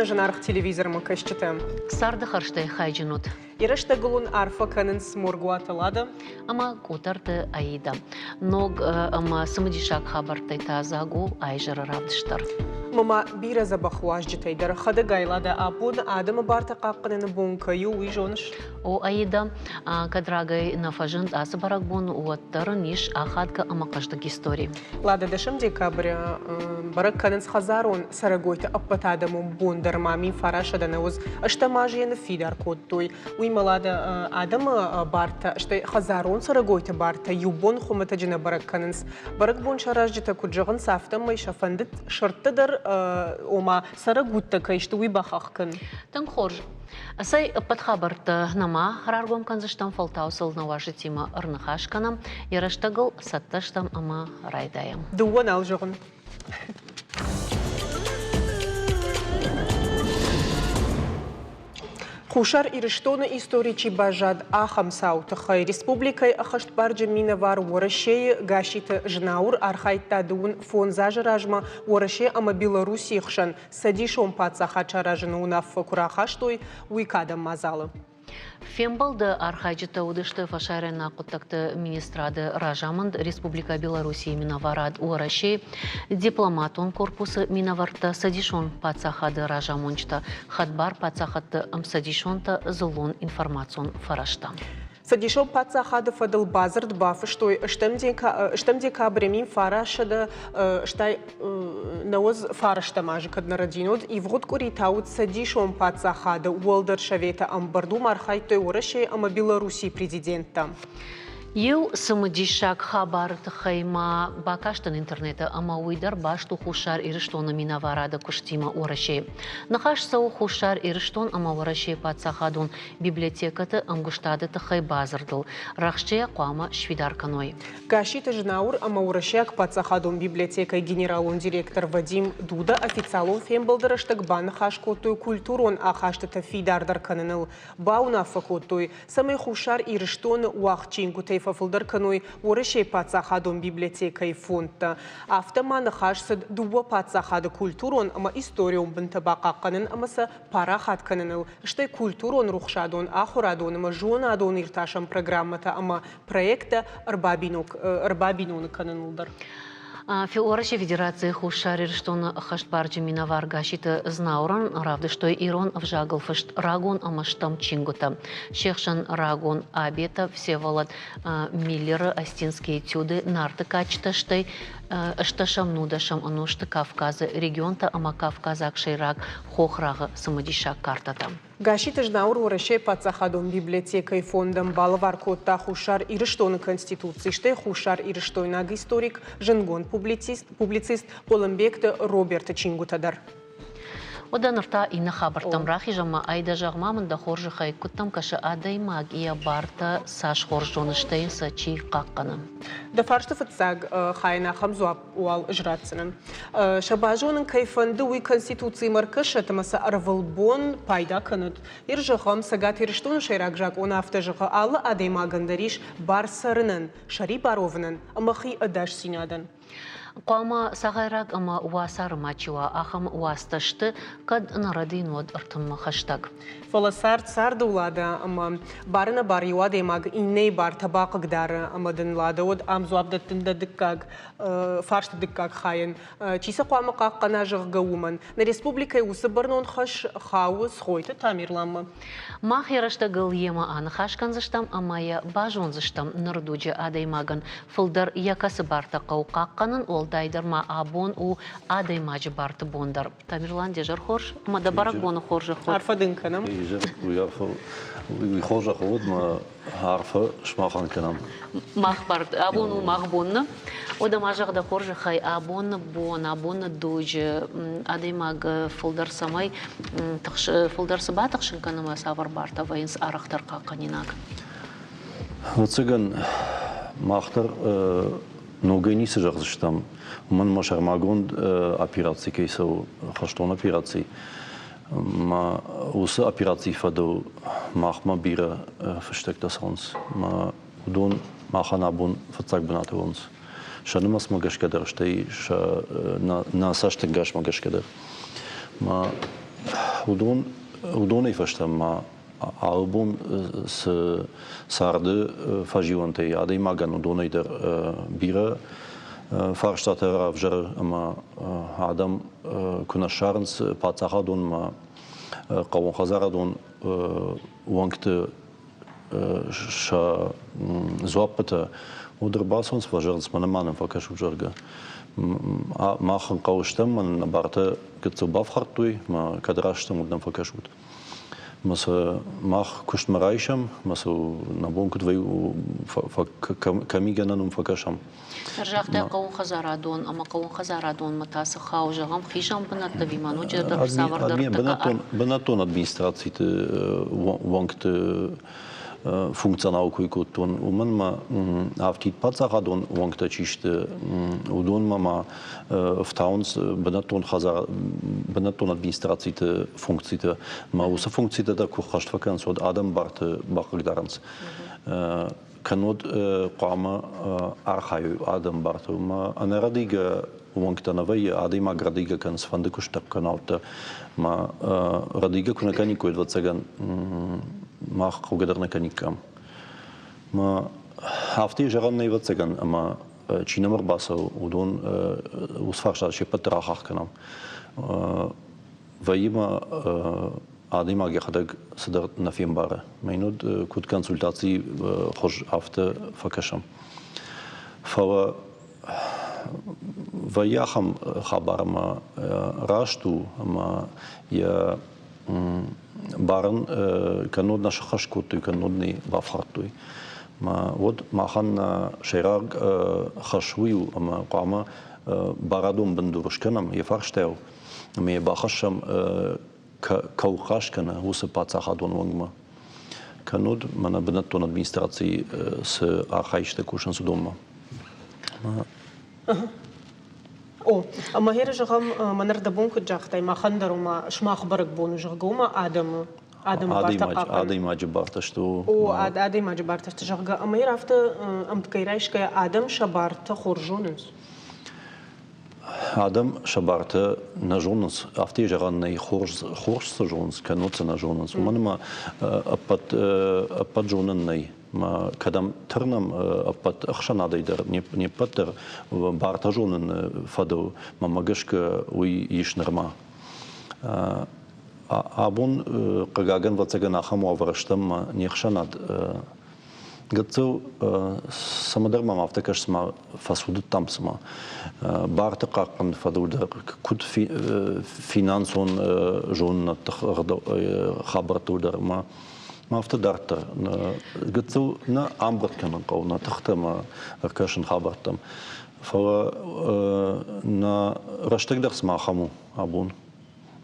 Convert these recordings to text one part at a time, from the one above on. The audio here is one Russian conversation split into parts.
Ишна жанарх телевизор макашчатам. Сарды харштай хайджинут. Ирыштагулун арфа канын сморгуаталада. Ама кутарты аида. Ног ама самадишак хабартай тазагу айжара равдыштар. Мама бира забахуаш житайдар. Хады гайлада апун адама барта қаққанын бункаю уйжоныш. О аида кадрагай нафажынт асы барак бун уаттары ниш ахадка ама қаштак истории. Лада дашым декабря барак канын схазарун сарагойта аппатадаму бундар мамин фарашада науз аштамажияны фидар кодтой. Уймалада адама барта штай хазарун сарагойта барта юбон хуматаджина барак канынс. Барак бун шаражжита куджығын сафта майша фандит шырттыдар ома сарагутта кайшты уйбахақкын. Тан хорж. Асай подхабарта нама раргом канзыштам фалтаусыл на ваши тима арнахашканам, яраштагыл сатташтам ама райдаям. Дуан алжығын. Хушар ирыштоны историчи бажад ахам саутахай республикай ахашт барджа минавар уорашей гашита жнаур архайта дуун фон зажражма уорашей ама Беларуси хшан садишом пацаха чаражны унаф курахаштой уикадам мазалы. Фембалды архайджита удышты фашарена кутакты министрады Ражаманд Республика Беларуси минаварад уарашей дипломатон корпусы минаварта садишон пацахады Ражамончта хадбар пацахаты садишонта злон информацион фарашта. Садишо пацахады фадыл базард бафы, что штам декабря мин фарашада штай науз фарашта мажик однородинод и вот куритаут садишом пацахады уолдер шавета амбарду мархайтой урашей ама Беларуси президента. Ел самодишак хабар хайма бакаштан интернета ама уйдар башту хушар ирыштона минаварада куштима урашей. Нахаш сау хушар ирыштон ама урашей пацахадун библиотекаты амгуштады тахай базардыл. Рахшчея куама швидарканой. Гашита жнаур ама урашек пацахадун библиотекой генералун директор Вадим Дуда официалун фембалдыраштак бан хашкотуй культурон ахаштата фидардар каныныл бауна факотуй. Самый хушар ирыштон уахчингутай фафылдар кануй урашей пацахадун библиотекой фонта. Автоманы хашсад дуба пацахады культурон ама историум бынтабака канын амаса парахат каныныл. Штай культурон рухшадун ахурадун ама жонадун ирташам программата ама проекта арбабинун канынылдар. Феораши Федерации хушарир, что он хаштбарджи минавар гашита знауран, равды, что ирон вжагал фашт рагон амаштам чингута. Шехшан рагон абета Всеволод Миллера астинские этюды нарты качта штай шташам нудашам анушты Кавказа регионта ама Кавказак шейрак хохрага самодиша картата. Гашита жнаур урашей пацахадун библиотекой фондом балвар кота хушар ирыштоны конституции, штай хушар ирыштойнаг историк, женгон публицист Полымбекті Роберт Чингутадар. Одан ырта ина хабартам рахи жама айда жағмамын да хоржы хай күттам кашы адай магия барта саш хоржоны штейн сачи қаққаны. Да фаршты фыцаг хайна хамзуап уал жратсынын. Шабажонын кайфанды уй конституции маркышы тамаса арвалбон пайда кыныд. Ир жығым сагат ирыштон шайрак жак он авто жығы алы адай магандариш бар сарынын, шари баровынын, амахи адаш синадан. Қуама сағайрак ама уасар мачуа ахам уасташты кад нарадин од артым хаштаг. Фоласар царды улада ама барына бар юадай маг инней бар табақы гдары амадын лада од амзуабдаттында дыккаг фаршты дыккаг хайын. Чиса қуама қаққана жығға уман. На республикай усы барнон хаш хауыз хойты тамирламы. Мах яраштагыл ема аны хашканзыштам амая бажонзыштам нырдуджа адай маган фылдар якасы барта қауқаққанын дайдарма абон у адай мажы барты бондар. Тамирлан дежар хорж, ама да барак боны хоржа ход. Арфа дынканам? Уй хоржа ход, ма арфа шмахан канам. Мах барт, абон у мах бонны. Ода мажақ да хоржа хай абонны бон, абонны дойжы, адай маг фылдар самай, фылдар сыба тақшын канама савар барта вайынс арақтар қаққанинак. Оцыган махтар Ногайни се жазыштам. Ман машармагонд операции кейсов, хаштон операции. Ма усы операции фадо махма бира versteckte sonst. Ma udon machanabun verzag benate uns. Шанымас магашкадар, что и на саштен гаш магашкадар. Ma udon ei verstama album sarde fagiwante adei magan udon der bira farstatter avjar ama adam kuna sharns patsahadon ma qawon khazaradon wankt sha zwapta oder basons vajarns manamanen fakashu jarga machen qawshtam man barta gitzo bafhartui ma kadrashtam udam fakashut mas mach kustmareisham mas nabon kudvei kamiganan fakasham رجعت قوم خزارادون أما قوم خزارادون متاس خاوجهم خيشام بنات بيمانو جدا بسافر درتك بناتون администрациите wankt funkcionau kuikutun man ma aftit patsahadon wankt чиште удон мама в таунс бенаton хазар бенаton администрациите функциите ма уса функциите да кухашт ваканс од адам барт бакыгдаранс канод qama archaiu adam bartu ma anaradiga wanktanavi adima gradiga kan svande kushtap kanauta ma radiga kuna kaniku 20 ma khugadarna kanikam ma hafti jaranne 20 ma чинамар баса удон усфарша шепатрахах канам ваима Adem gehadag sadar nafim bara. Meinud kut konsultatie hoş hafta fakasham. Fawa vayaham khabar ma rashtu ma ya baran kanod nash khashkutu kanodni bafhartui. Ma wod mahan shirag khashwiu ma qama baradum bendurushkanam yafarshteu. Me bakhasham Kaukashkana, wo se Patsachadon wangma. Kanod, man benaton administracji z archaiczte kushan sudoma. O, ama her jagam manar da bonk jagtay ma khandaru ma shmach barak bonu jagoma adam Adem barta что. O adem barta jaga ama her hafta am tkairaish adam shabarta khorjonus. Adam shabarta na jonens afte jaranne khors jonens kanot na jonens manma apat jonen nei ma kadam ternam apat akhshana deider не pater barta jonen fado ma magashka ui yishnerma abun qagagan vatsagan akhamo avrashtam nekhshanad Гацо самодар мама автокаш сма фасуд там сма барта какан фадуда кут финансон жон хабартудар ма автодартер гацо на амбат канан qawna тахтама кашин хабартам фа на раштагдах сма хаму абун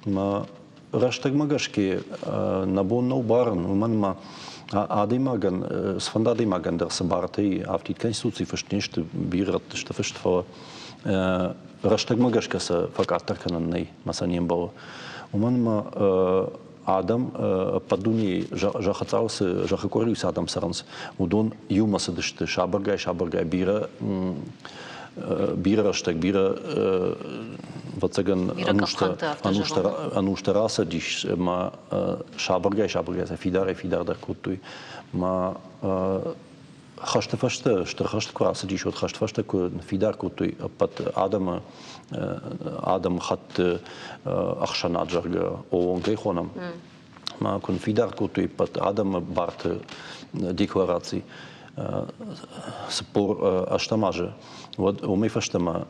ма раштаг магашки набон no барн man ma Adimagan, svanda Adimagan der Sabarti, auf die Konstitution verstehst du, birat ist der Fest vor Rashtag Magashkasa vergatter können nei, masaniem bau. Und man ma Adam paduni jachatsaus jachakorius Adam sarans, udon yumas ist Shabargai bira bira Rashtag bira Вацаган ануштараса диш ма шабаргай фидар да кутуй ма хаштафашта штрахашт кураса диш от хаштафашта ку фидар кутуй пат адам хат ахшана джарга онгей хонам ма кун фидар кутуй пат адам барт декларации спор аштамаже вот умей фаштама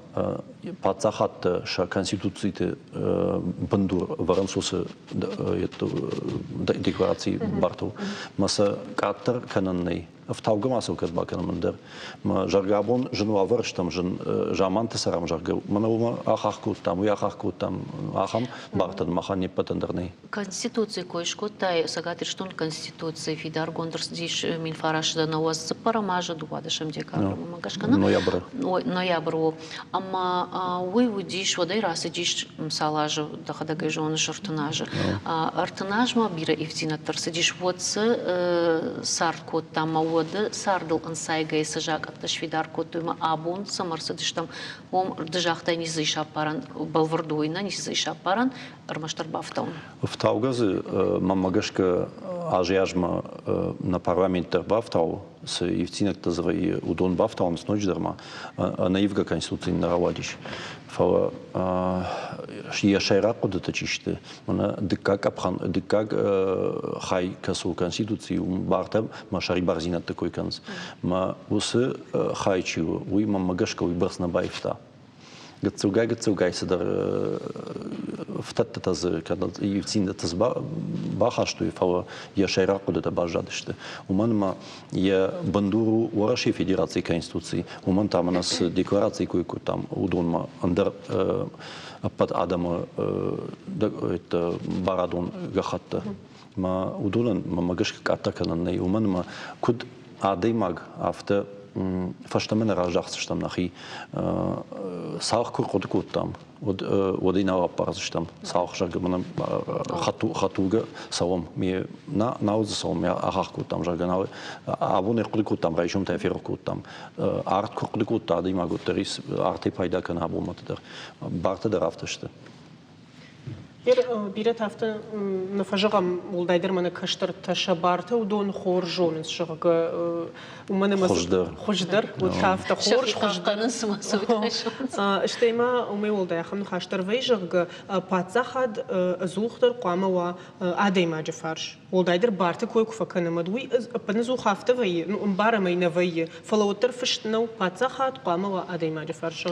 пацахат ша конституциите бандур варансусе декларации барту маса катер кананней автаугамасу кат баканамандер ма жаргабон женуа варштам жен жаманте сарам жарга манаума ахахку там ахам бартан махани патандерней Конституция койшкотай сагатир штун конституция фидар гондерс диш минфараш да наваз парамажа дуадашам декабр магашкана ноябр ама вы удиш водай расы диш салажа дахадагай жон шортнажа артнажма бира ифтина тарсадиш вот сарко там годы сардыл ансайгай сажак атташвидар котума абун самарсадыштам ом дыжахта не зайшапаран балвардуйна не зайшапаран армаштар бафтаун. В Таугазы мамагашка ажиажма на парламентер бафтау с евцинек тазрай удон бафтаун с ночдерма наивга конституции наравадиш. Фала я шайраку датачиште мана дикак апхан дикак хай касу конституции бартам машари барзина такой канц ма усы хайчу уй мамагашка уй барсна байфта Гацугай садар в таттаз когда и в цин таз баха что и фала я шайраку да бажадышты уманма я бандуру Ураши Федерации Конституции уман там у нас декларации кое-кое там удонма андер под Адама это Барадон Гахатта ма удонан мамагашка катакана не уманма куд адаймаг авто фаштамен ражахсштам нахи саах куркутам вот ина апарзштам саах жагман хатуга савом ми науз савом я ахакутам жаганал абуне куркутам райшум тафиркутам арт куркута дима готерис арте пайда кана абуматдар бартадар авташты Бирет hafta nafajagam uldaydır mana kaştır taşa barta udon xorjon şıgı umana mas xojdar ud hafta xorj xojdar işte ma umay ulday xamn xaştır vejıgı patsaxad zuxtar qama wa adayma jafarsh uldaydır barta koy kufakanamad wi panazu hafta vay umbara mayna vay falawtar fishtno patsaxad qama wa adayma jafarsh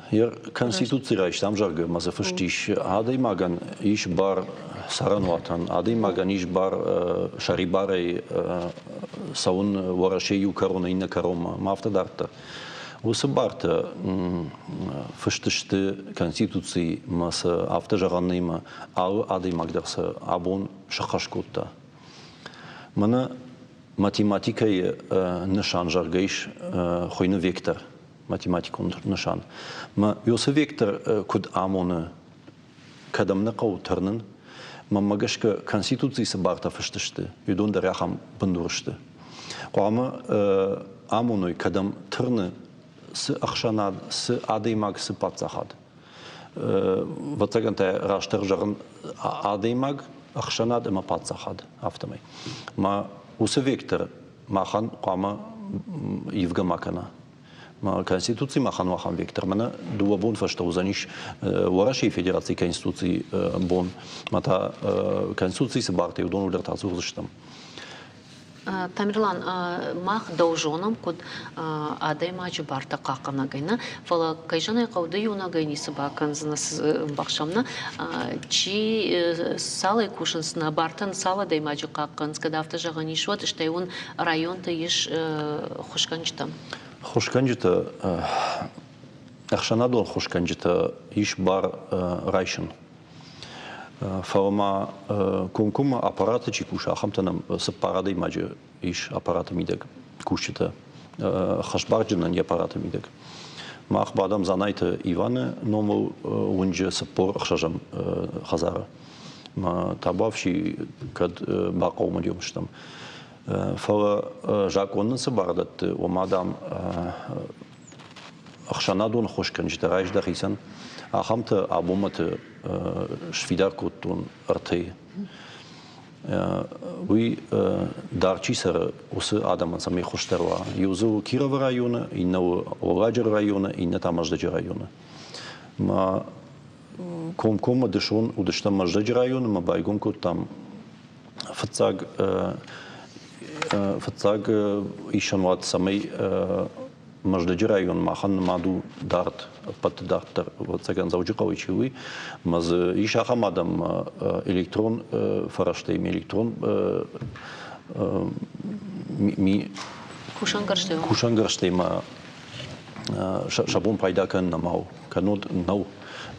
Hier Konstituție reicht jargă, mă să făștiș, adei magan iş bar saranwatan, adei magan iş bar șaribarei saun orașeiu carona inna caroma, mafta darta. O să bartă făștiște Konstituții, mă să aftă jaranima, au adei magdar să abun șachașcuta. Mână matematica e nășan jargăiș, hoină vector. Математикун нышан. Ма юсы вектор куд амоны кадамны каутырнын мамагашка конституциясы барта фыштышты. Юдон да рахам бындурышты. Қоамы амоной кадам тырны сы ақшанад, сы адаймаг сы патсахад. Ватсагантай раштыр жағын адаймаг ақшанад има патсахад автомай. Ма усы вектор махан қоамы евга макана. Конституции махан вектор мана дуа бон фашта узаниш Ураши Федерации Конституции бон мата Конституции се барте удон удер тазурзыштам. Тамерлан мах должоном код адай мачу барта какана гайна фала кайжана кауды юна гайни сабакан знас бахшамна чи сала кушанс на бартан сала дай мачу какан скада авто жагани шот что он район то еш хушканчтам Хушканчта ахшанадон хушканчта иш бар райшен. Фаума кумкума аппараты чикуша хамтанам с парадой маджи иш аппараты мидек кушчета хашбарджина не аппараты мидек. Мах бадам занайта Ивана ному унже сапор ахшажам хазара. Ма табавши кад бақау мадьёмштам. Фала жаконны сабардат о мадам ахшанадон хушканчта райжда хисан ахамта абумата швидаркутун арты. Уи дарчисара усы адаман сами хуштарва. Юзу Кирова района, инна Оладжер района, инна Тамаждаджи района. Ма комкома дешон удешта Маждаджи района, ма байгомку там фацаг ишанват самый Маждаджи район махан маду дарт пат дартер вот цаган заучиковичи маз ишахамадам электрон фараштейм электрон ми кушангарштейма шабун пайда кан намау канод нау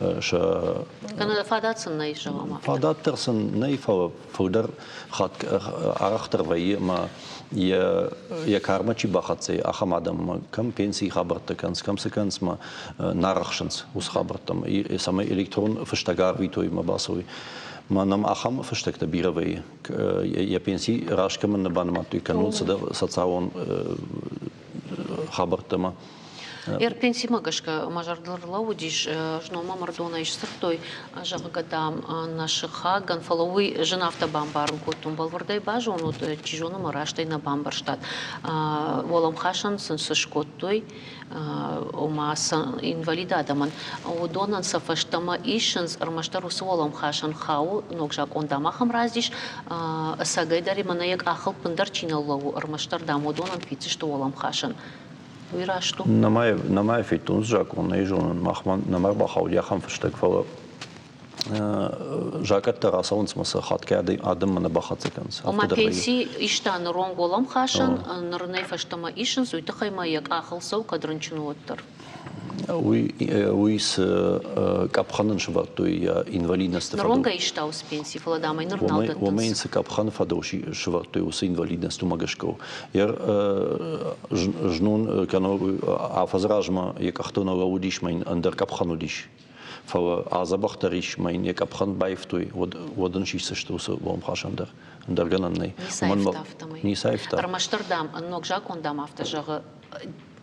Канада фадатсен на ишавама. Фадаттерсен не фодер хат арахтер вай ма я кармачи бахатсе ахамадам кам пенсии хабарта канс кам секанс ма нарахшенс ус хабартам и самый электрон фштагар витой ма басови ما نم أخم فشتك تبيرة وي يا بنسي راش كمان نبان ما توي كانوا صدا صتصاون خبر تما Пенсии магашка мажардарлар лаудиш, жнома мардона иш сыртой, жагадам наши хаган фаловый жена автобамбарн котум балвардай бажу, он от чижона мараштай на бамбарштат. Волам хашан сынсышкоттой, омаса инвалидадаман. Удонан сафаштама ишенс армаштарус волам хашан хау, ногжак он дамахам раздиш, сагайдари манаяк ахал пындарчиналлау армаштардам удонан фицишто волам хашан. Намай фитунс жак он ежон махман намар бахау яхам фштек фала жакат тарасаунс маса хатке адам на бахацеканс. Ома пенсии иштан ронголам хашан нырней фаштама ишен зуйта хайма як ахал сау кадранчинуоттар. Уис капханын швартуй инвалидность. Ронга иштау с пенсии фладамай нырналдат. Момент капхан фадоши швартуй ус инвалидность умагашков. Яр жнун кано афазражма якахтона лаудиш майн андер капханудиш. Фала азабахтариш майн якапхан байфтуй воден шиссе штуса вам хашандер. Андер гананней. Не сайфта. Армаштардам ногжак ондам автожага.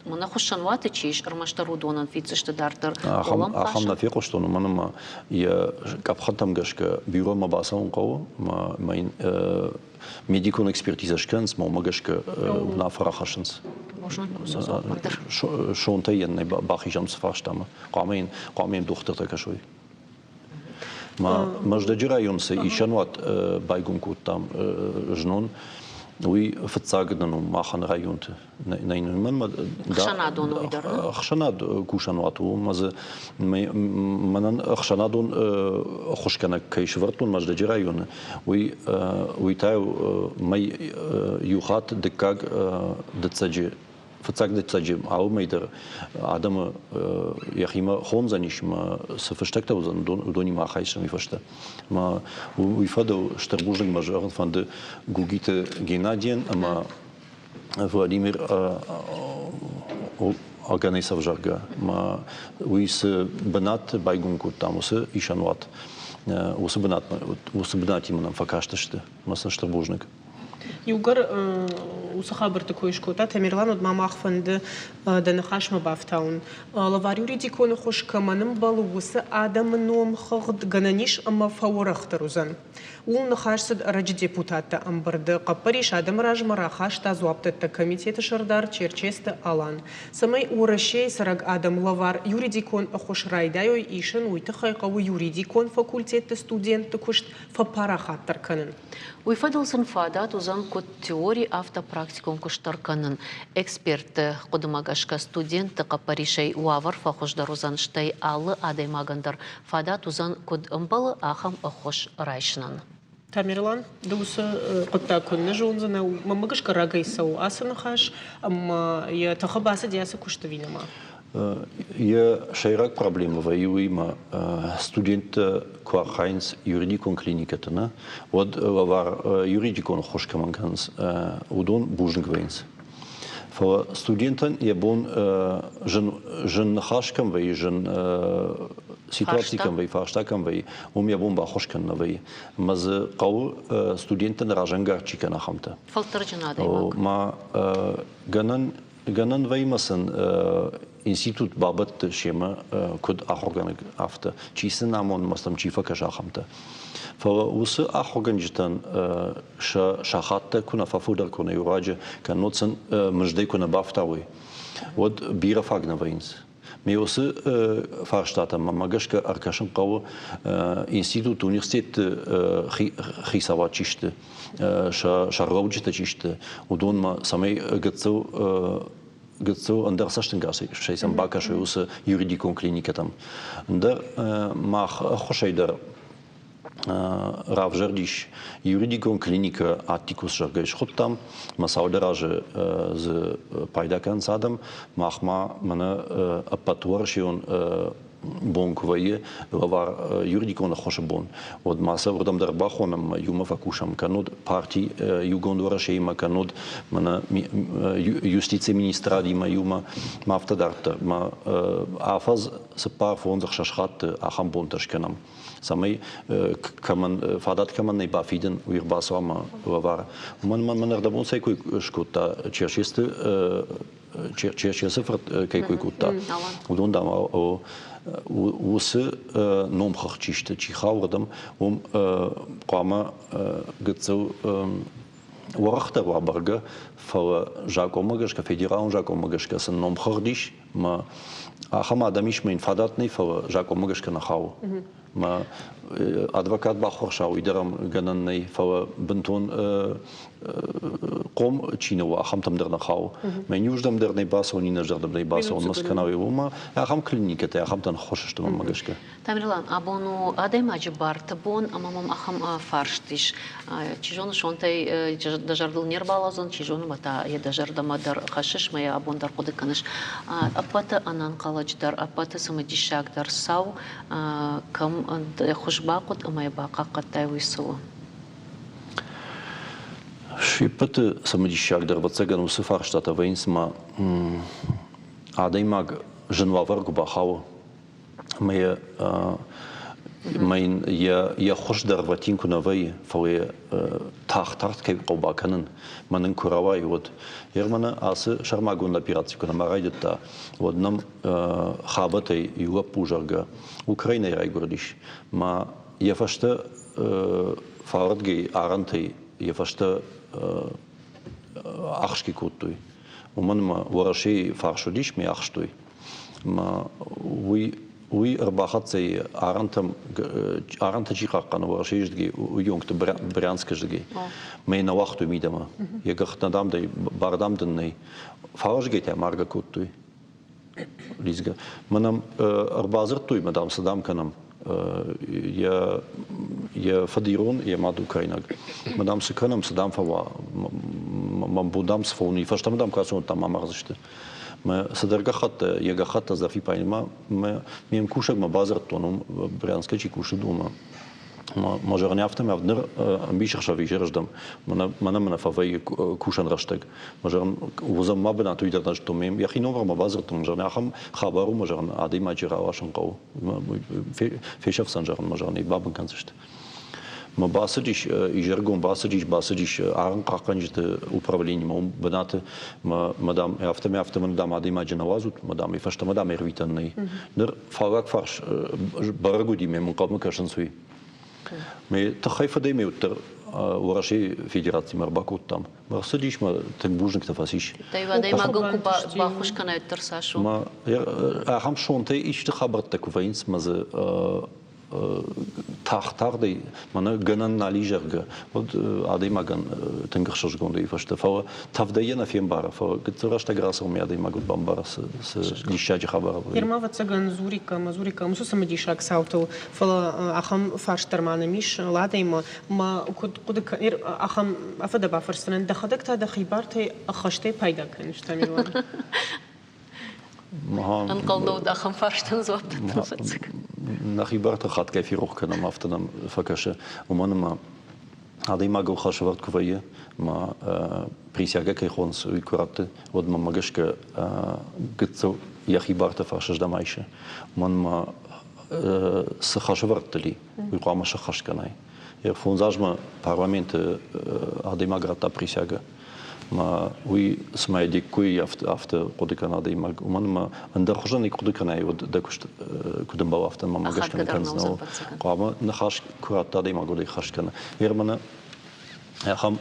Мана хушанваты чиш армаштару донан фициште дартер олам хаш. Ахам нафико что но манама я капхатам гашка бюро мабасан кого майн медикон экспертиза шканс магашка на фарахашенс. Можно кусоза бардер. Шонта янне бахижам сфаштама. Камин доктор такашой. Маждаджира юнсе ишанват байгункут там жнон. وي فتساعدنا معهن رايونت نين من ما خشنادون ويدر خشناد كوشانواتو ماز منن خشنادون خوش كان كيشورتون ماجد رايون وي تاو ماي يوخات دكاغ دتسجي فتساعد دتسجي او ميدر ادم يخيما خونزانيش ما سفشتكت وزن دوني ما خايش مي فشت ما ويفادو شتربوجن ماجور فان دو غوغيت Геннадиен, ама Владимир организав жарга. Ма уис бенат байгунку там усе ишанват. Усе бенат имам факашташте. Масан штрбужник. Югар усахабр такой шкота Тамерлан от мамах фанды да нахашма бафтаун. Лаварюри дикон хош каманым балу усе адам ном хагд гананиш ама фаурахтарузан. Ул нахашсад раджи депутата амбарды капариш адам ражма рахашта зуаптата комитета шардар черчесте алан. Самай урашей сараг адам лавар юридикон хош райдайой ишен уйты хайкаву юридикон факультетте студенты кушт фапарахаттар канын. Уйфадылсын фадат узан код теории автопрактикум куштарканын. Эксперты кодымагашка студенты капаришей уавар фахушдар узан штай алы адаймагандар. Фадат узан код ымбалы ахам ахош райшнан. Тамерлан, дусы кодта күнні жонзына мамагашка рагайсау асыны хаш, ама я тахабасы диасы куштавинама. Je шайрак проблема воюема студенты квархайнс юридикон клиниката, вот лавар юридикон хошкаманганс удон бужнгвейнс. Фо студентан я бон жен хашкам вей жен ситуациям вей фаштакам вей я бон бахошкан на вей маз кау студентан ражангарчика на хамта. Фалтарджана даймак. Ма ганан веймасан Институт бабат шема код ахорганг афта чисен амон мастам чифа кажахамта. Фала усы ахорганжтан шахатта куна фафудар куна юраджа каноцен мждей куна бафтауи. Вот бира фагна вейнс. Ми усы фарштата мамагашка аркашан кау институт университет хисава чиште шарроуджта чиште удонма самей гацу Гцу андер саштенгаси шейсам бакаши усы юридикон клиника там. Андер мах хошейдер равжердиш юридикон клиника атикус жаргеш ход там масаудераже з пайдакан садам махма мана апатуаршион бон кувае лавар юридикона хоша бон от маса родам дар бахонам юма факушам канод парти югондора шейма канод мана юстиция министра дима юма мафтадарта ма афаз сапар фонзах шашхат ахам бонташканам самый каман фадат каман не бафиден уир басама лавар man er dabon sei kui skuta черчесте черчесте кай kui kuta удон дам усы номхахчиште чихаурдам qama гцу ورخته وابرگه فو جاکومگش که فدرال جاکومگش که سن номхардиш ما ахам адамиш мен фадатни фо жакомгеш ка нахау ма адвокат бахоршау идерам гананней фо бентон قوم چینو آخام تام در نخواهو من یوزدم در نباس و نینج در نباس و مسکناوی وما آخام کلینیکه تا آخام تن خوشش تام مگش که تامرلان ابونو آدم اجبارت بون امام آخام فارشتیش چیزون شونتای دجاردل نربالازون چیزون بتا یه دجاردم در خشش میا ابون در خود کنش اپات آنان قلج در اپات سمدیشاک در ساو کم خوشباقت امای باقا قطعی ویسو Шипате самодишак дърва цеган усифар щата вейнсма ада имаг женвавър го бахава мая mein ja خوش در واتین کنوی فوی تاخت که قوبا کنن من کوروای ود یرمن آس شرماگون لپیراتی کنم مراید تا ود نم خابت یوب پوجرگا اوکراین رای گردیش ما یفشت فاردگی آرنتی یفشت ахшки куттуй. Уманма вораши фаршудиш ми ахштуй. Ма уй рбахатцей аранта чихаккана ворашиждги уюнгт брянскаждги. Мей на вахту мидама. Ягахтадам дай бардамденней фарашгете марга куттуй. Лизга. Манам рбазыртуй мадам садам канам. Я фадирон, я мад Украинаг. Мадам сыканам, садам фава, мамбудам сфони, фаштам дам касун там мамарзышты. Мы садаргахата, я гахата за фипайма, мы мем кушак ма базар тоном, брянская чикуши дома. Може не автом авднер амбишах шави жерждам. Мана фавай кушан раштаг. Може узам мабна туйдер наш томем. Я хинова ма базар том жана хам хабару може ади маджира вашан қау. Фешав санжаран може не бабан канцышты. Ма басадиш ижергон басадиш аран қақанжты управление ма бнаты мадам автом дам ади маджина вазут мадам и фашта мадам эрвитанный. Нер фагак фарш барагуди мем қабм кашан суи. Мы тахайфа дайме утер вораши федерации марбакут там. Марсадиш ма так бужник тафасиш. Тайва дайма гуку бахушкана утер сашу. Ма ахам шонте иште хабарт такувайнс мазы тахтардай мана ганан налижерга. Вот адаймаган тенгершошгонда и фашта. Фава тавдайена фембара. Фава гцурашта грасом ми адаймагут бамбара с нищаджи хабара. Ирмава цыган зурика, мазурика, мусу самодишак сауту. Фала ахам фарштармана миш ладайма. Ма кудык ахам афада бафарстанан дахадак та дахибартай ахаштай пайда каништамилан. Анкалдо дахам фарштан зуапта. Нахибарта хат кайфи рухканам автонам факаше. Уманама адаймагу хашварт кувае. Ма присяга кайхонс уйкуратты. Вот мамагашка гцу яхибарта фаршаждамайше. Уманама сахашвартли. Уйкуама шахашканай. Фунзажма парламенты адаймаграта присяга. ما وی سمایدی کوی افت قدی کنه دی مگ من ما اندر خوشن قدی کنه و دکشت کدوم با افت ما مگش کنه کنه قام نخاش کرات دی مگو دی خاش کنه هر من هم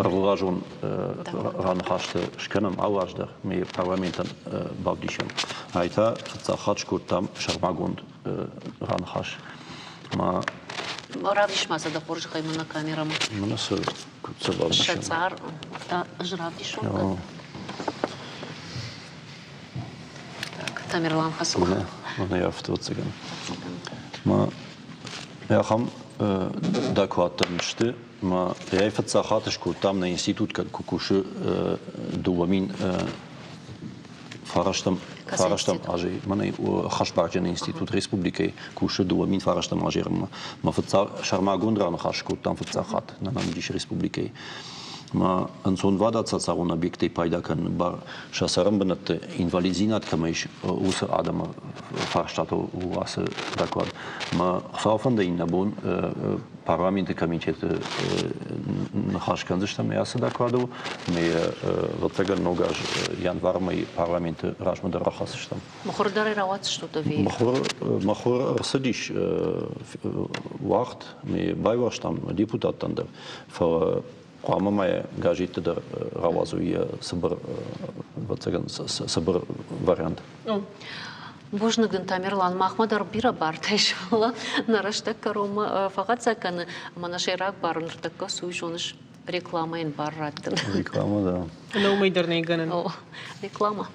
رلاجون ران خاشت شکنم آواز در می پارلمانتن بابدیشم هایتا فتاخش کردم شرمگوند ران خاش ما Равдиш маса да порж хайма на камера. Мана се бабдиш. Шацар, да жравдиш он. Так, Тамерлан Хасух. Мана я в цыган. Ма я хам докладнышты. Ма я фатсахатышку там на институт как кукуши дуламин Фараштам ажи мане хашбарджен институт республикой кушеду мин фараштам ажирма ма фца шармагундран хашкут там фцахат на намдиш республикой ма ансон вадаца сарун объекты пайдакан бар шасарам бнат инвалидинат камеш ус адама фарштату ус доклад ма хсафанда иннабун парламент комитет хашканзыш там яса докладу мы вот тогда много январь мы парламент рашмада рахасыш там Махурдары рават что-то ви. махур садиш вахт мы байваш там депутат танда фа Мамая гажит да равазуя сабр вот цаган сабр вариант. Бужныгдын Тамерлан Махмадар бира бартайш бола нарашта карома фaqat заканы мана шерак барыныртакка суйжоныш рекламаен барраттын. Реклама да. Ну мейдерный ганен. О, реклама.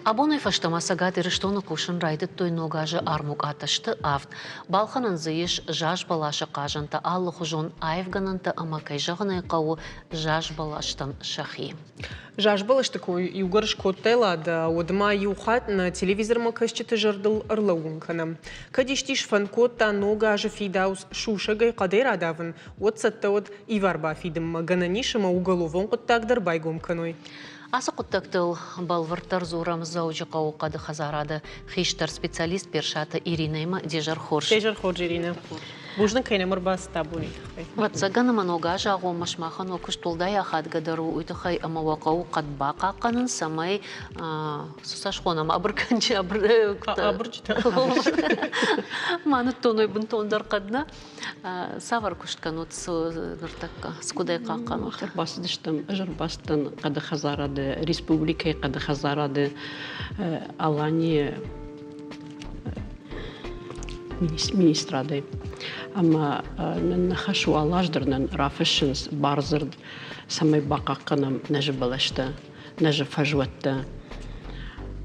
Абонай фаштамаса гатыры штоны кушын райды той ногажы армук аташты авт. Балханын зыйыш жаш балашы қажанта аллы хужон айвгананта амакай жағынай қауы жаш балаштан шахи. Жаш балаш такой югарш коттела да одма юхат на телевизор макашчыты жардыл ырлауынкана. Кадиштиш фанкотта ногажы фидаус шушагай кадер адавын. Отсатта от иварба фидым гананишыма уголовон коттагдар байгомканой. Асы құттақтыл балвыртар зурам заужы қауқады хазарады хиштар специалист першаты Иринайма Дежар Хорш. Дежар Хорш Ирина. Бужны кайнамыр баста буни. Ватсагана манога жағу машмахан окуш толдай ахат гадару уйтахай амавақау қадба қаққанын самай сусашхонам абырканчы абырчыта. Маны тоной бұн тондар қадна савар күшткан отсы нұртаққа скудай қаққан отыр. Басыдыштым, жырбастын қады хазарады, республикай қады хазарады, алани министрады. Ама нахашу алаждырнын рафышынс барзырд самай бақаққанам нәжі балашты, нәжі фажуатты.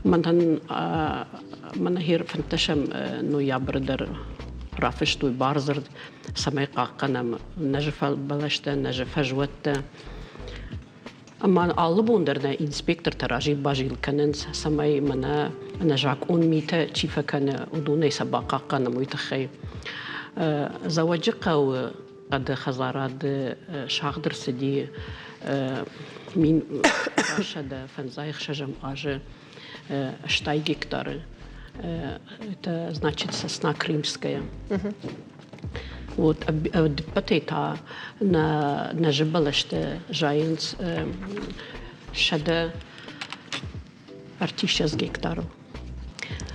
Мана хир фанташам ноябрдыр рафыштуй барзырд самай қаққанам нәжі балашты, нәжі фажуатты. Ама аллы бундырна инспектор таражил бажил канын самай мана нәжак он мита чифа каны удунай сабақаққанам уйтахай. Заваджықау қады хазарады шағдыр сіди мин ашады фанзайық шажам ажы 6 гектары. Это значит сосна крымская. Вот потейта на жибалаште жайынс шада артищас гектару.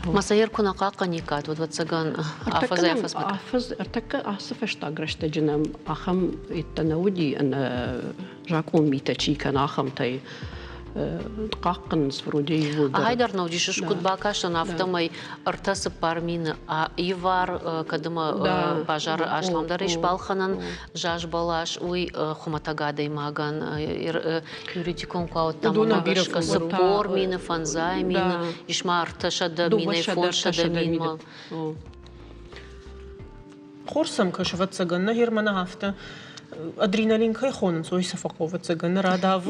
Масайыр кунақа қаникат, вот ватсаган афазай афазмат. Афаз, артака асыфа штаграшта джинам ахам иттанауди ана жакун мита чикан ахам тай қаққын сфрудей вудар. Айдар наудишыш кутбака что нафтамай артасы пармины а ивар кадыма пажар ашламдар иш балханан жаш балаш уй хуматагадай маган юридикон каут там нагашка сбор мины фанзай мины ишма арташада мины фоншада мин. Хорсам кашват цаганна германа хафта. Адреналин кайхонын сойса фақоват цаган радав.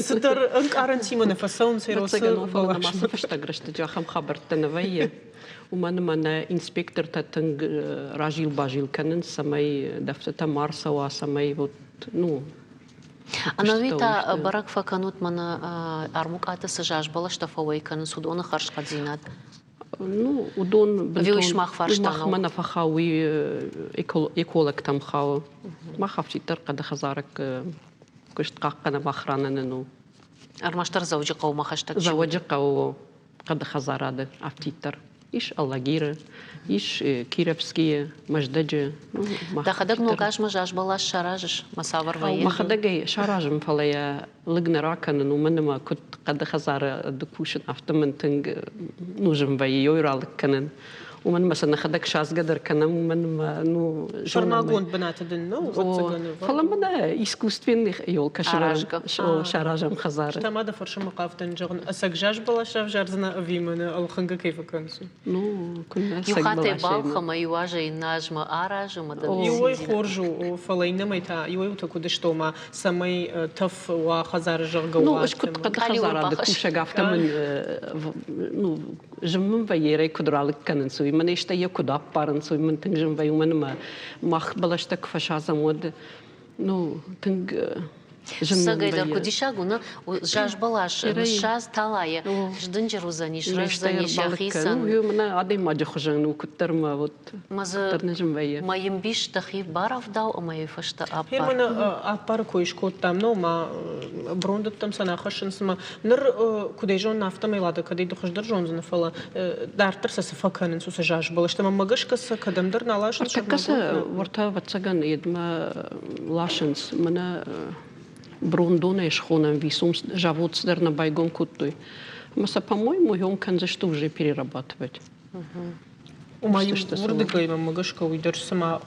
Сыдар карантима нефасон серосы. Цаган масыфа штаграшта жахам хабарттана вайя. Умана инспектор татынг ражил бажил канын самай дафтата марсава самай вот ну. Анавита барак факанут мана армук атасы жаш балашта фавай канын судона харш кадзинат. Ну, удон Вилшмах фарштанов. Махмана фахауи эколог там хау. Махавчи таркада хазарак кушт қаққана махрананы ну. Армаштар завжы қаума хаштаг. Заводжи қау қада хазарады автитар. Иш аллагиры, иш кировские, маждаджи. Дахадак ногаш мажаш балаш шаражыш масавар вайен. Махадагай шаражым фалая лыгнараканы ну маныма кут қада хазары дукушын автоментинг нужым вайе йойралык канын. ومن مثلا خدك شاز قدر كنا ومن ما نو شرناغون بنات دنو وتسجن فلا منا искусственный يول Шаражка. كشرا شراجم خزار شتما دا فرش مقافتن جغن أسجاج بلا شاف جارزنا أفيمنا الخنقة كيف كنسو نو كنا يوخاتي سجبلا بالخما يواجه يناجما آراجما يوي خورجو فلينا ميتا يوي وتكودش توما سمي تف وخزار جغ نو اش كنت قد خزار هذا كوشا قافتا من نو جمم فيري كدرالك كان نسوي من اشتيا كدا بارن سوي من تنجم في ومن ما بلشتك فشازا مود نو تنج Сагайдар кудишагуна жаж балаш шаз талая ждынжер узаниш рождани шахисан ну мана адей маджа хожан куттар ма вот маза тernежim вая моим биш тахи барав дау амай фашта апар Хермана апар коишкот там но ма брондат там сана хашынсма ныр кудейжон нафта мелада кадей дохождар жонзна фала дартер са факанын суса жаж балашта мамагашкаса кадамдар налашын каса ворта ватсаган едма лашынс мана Брондона шхонам висум живут на байгон куттой. Маса, по-моему, он канзашту уже перерабатывать. У мою урдыга имам магашка уйдер сама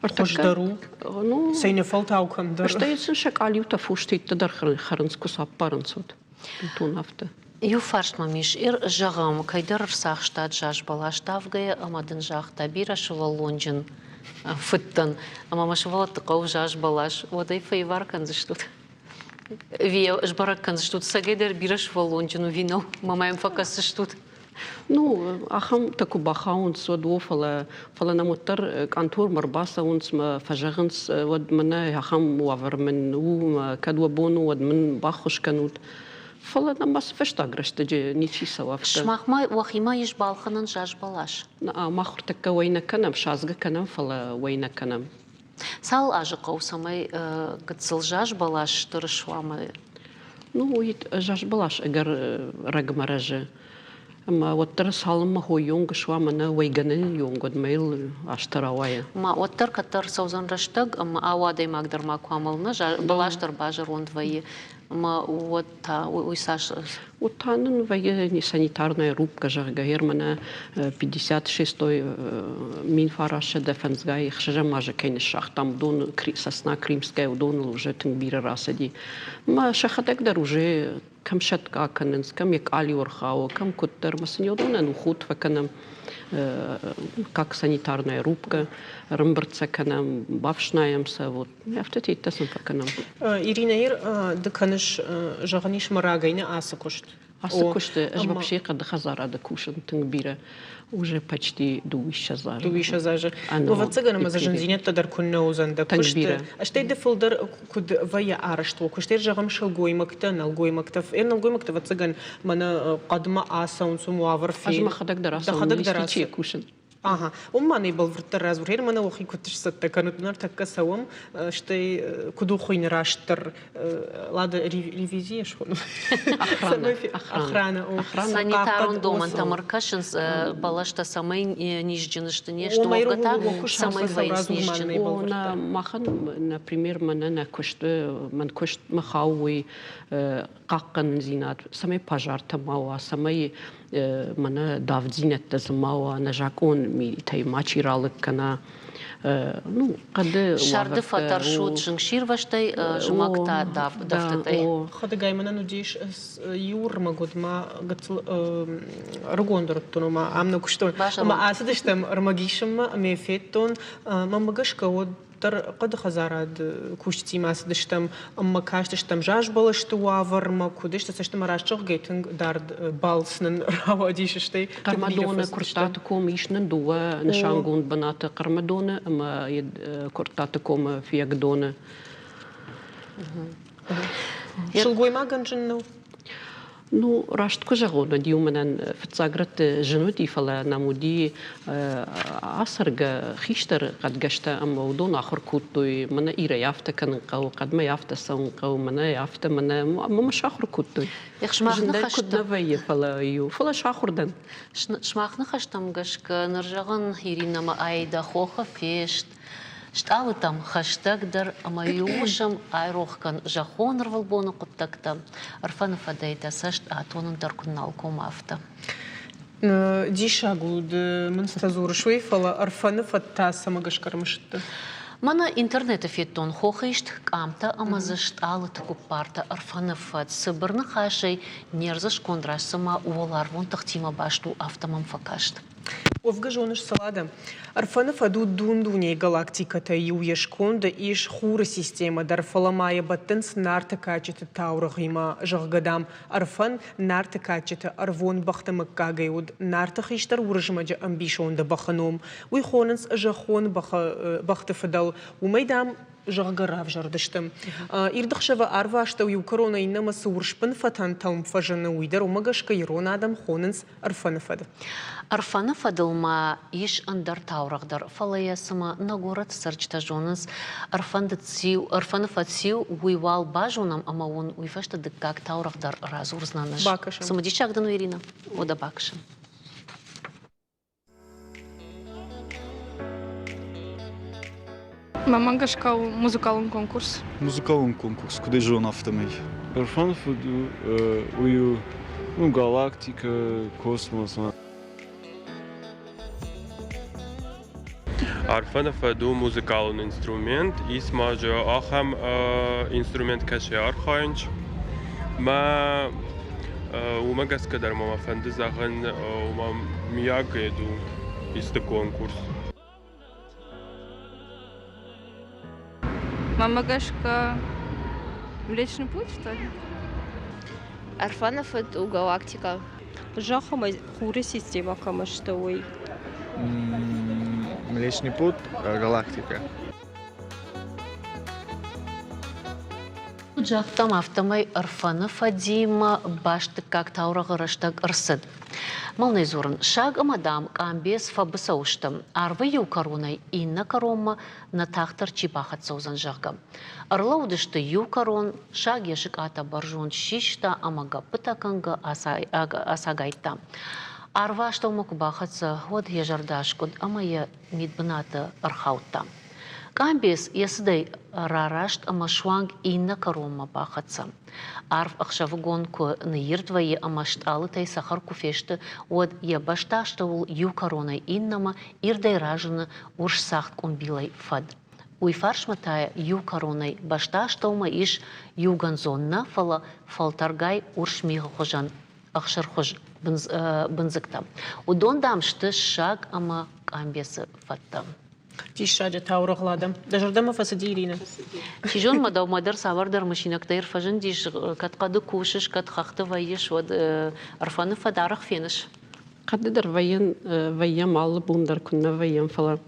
хождару. Ну, сейне фалтаукам дар. Что если шак алюта фуштит тадар харанску саппарансут. Тун авто. Ю фарш мамиш ир жагам кайдар сах штат жаж балаш тавгая амадын жах табира шула лонжин фыттан. Ама шула тыкау жаж балаш. Водай фейвар канзаштут. Вие жбарак канзаштут сагайдар бираш валонжину винал. Мамаем факасаштут. Ну, ахам таку бахаунс ودو فلا نمطر كانتور مرباسة ونس ما فجغنس ود منا ахам وافر من و كدوا بونو ود من باخوش كانوت فلا نماس فشتاغرش تجي نيتشي سوافتا شماخما وخيما يجبالخنن جاج بالاش ماخر تكا وينا كنم شازغا كنم فلا وينا كنم سال ажықау самай гыцыл жаж балаш тырышуамы ну ит жаж балаш эгер рагмаражы Ама оттар салма хо йонг швамана вайганы йонгод мейл аштаравая. Ма оттар катар саузан раштаг ама авадай магдar макуамална балаштар бажар ондваи ма отта уйсаш. Оттанын вайге не санитарная рубка жарга германа 56-й минфараша дефенсгай хжа мажа кайны шахтам дон сосна кримская удон уже тыңбира расади. Ма шахатагдар уже كم شتكا كننس كم يكالي ورخاو كم كتر مسنيودونا نخوت فكنا как санитарная рубка рамбрца канам бавшнаемся вот я в тете тесен факанам Ирина ир дыканыш жаганиш марагайна асакушт асакушт аж вообще когда хазара да кушан тыңбира уже почти дуища зажа. Дуища зажа. Но вот цыгана мы зажензинет тадар кунна узанда. Тыңбира. Аштай дефилдер куд вая арашту. Куштер жагам шалгой макта, налгой мактав. Налгой мактав цыган мана кадма аса унсу муавар фи. Аж махадак дараса. Махадак дараса. Кушан. Ага. Умманы был вртер развур. Мана охи кутиш сатта канутнар такка савам. Штай куду хуйн раштер. Лада ревизия шхун. Охрана. Санитарун доман тамаркашинс балашта самай нижджиныштыне что вогата самай вайнс нижджин. Она махан, например, мана кушты, ман кушт махауи каккан зинат, самай пожар тамауа, самай мана давдзинет тазмауа, нажакон ми тай мачиралык кана. Ну, когда шарды фатаршут жыңшир ваштай жмакта давтатай. Хадагай мана нудиш юр магудма гатл ргондор тонума амна кушто. Ама асадыштам армагишма мефеттон мамагашка вот тар قد خزارد كوشتي ما سدشتم أما كاشتشتم جاج بالشتو وافرما كودشت سشتم راشق جيتنج دارد بالسن راوديش شتي قرمدونا كرتاتكم يشنن دوا نشانجون بنات قرمدونا أما يد كرتاتكم في يقدونا شلقوي ما جنجنو Ну, раштко жагона диуманан фцаграт женути фала намуди асарга хиштар قد гашта амаудон ахыр куттой мана ира яфта кан кау قد ما яфта сан кау мана яфта мана мама шахыр куттой яхшмахны хашта вае фала ю фала шахырдан шмахны хаштам гашка наржаган иринама айда хоха фешт Шталы там хаштагдар амаюшам айрохкан жахонр валбону куттакта арфанов адайта сашт атонун даркуннал комафта. دي شاقود من ستزور شوي فلا أرفن فتا سمجش كرمشت Мана интернета феттон хохишт камта амазышт алыты куппарта арфаныфат сыбырны хашей нерзыш кондраш сама уолар вон тахтима башту автомам факашт. Овгажоныш салада. Арфаны фаду дундуне галактиката юешконда иш хура система дар фаламая баттенс нарта качета таурагима жагадам. Арфан нарта качета арвон бахтамак кагайуд нарта хиштар уржмаджа амбишонда баханом. Уйхоненс жахон бахтафадал умайдам жаггарав жардыштым. Ирдахшева арвашта уюкорона иннама суршпын фатан талм фажаны уйдар умагашка ирон адам хоненс арфаны фад. Арфаны фадылма иш андар таурагдар фалаясыма на город сарчта жоныз арфаны фатсил уйвал бажонам ама он уйфашта дыккак таурагдар разур знаныш. Бакашым. Самодичагдан Ирина, ода бакашым. Мама гашкал музыкален конкурс. Музыкален конкурс, куди ж он автомей? Арфан фаду уju галактика, космос. Арфан фаду музыкален инструмент, исмажа ахам инструмент каши архаинч. Ма умагас кадар мама фанды захын умам миягэду исты конкурс. Мама гашка Млечный путь, что ли? Арфанов у галактика. Жахама хура система камаштовой. Млечный путь, галактика. Джахтам автомай арфаны фадима башты как таурага раштаг арсыд. Малный зурын шаг амадам камбес фабысауштым. Арвы ю коронай инна корома на тахтар чипахат саузан жагга. Арлаудышты ю корон шаг яшик ата баржон шишта амага пытаканга асагайта. Арва что мог бахатса вот ежардашкуд амая мидбната архаутта. Камбес ясдай рарашт амашванг инна корома бахатса. Арв ахшавгон ко нирдвае амашталы тай сахар куфешты от ябашташтавул ю коронай иннама ирдай ражына урш сахт комбилай фад. Уйфаршматая ю коронай башташтаума иш юганзонна фала фалтаргай урш мига хожан ахшар хож бынзыкта. Удон дамшты шаг ама камбесы фатта. Тишаджа таурагладам. Дажардама фасади Ирина. Тижон мадау мадар савардар машинак тайр фажен диш каткады кушиш кат хахты вайеш вот арфаны фадарах фенеш. قدر ويا مال بوندر كنا ويا فلا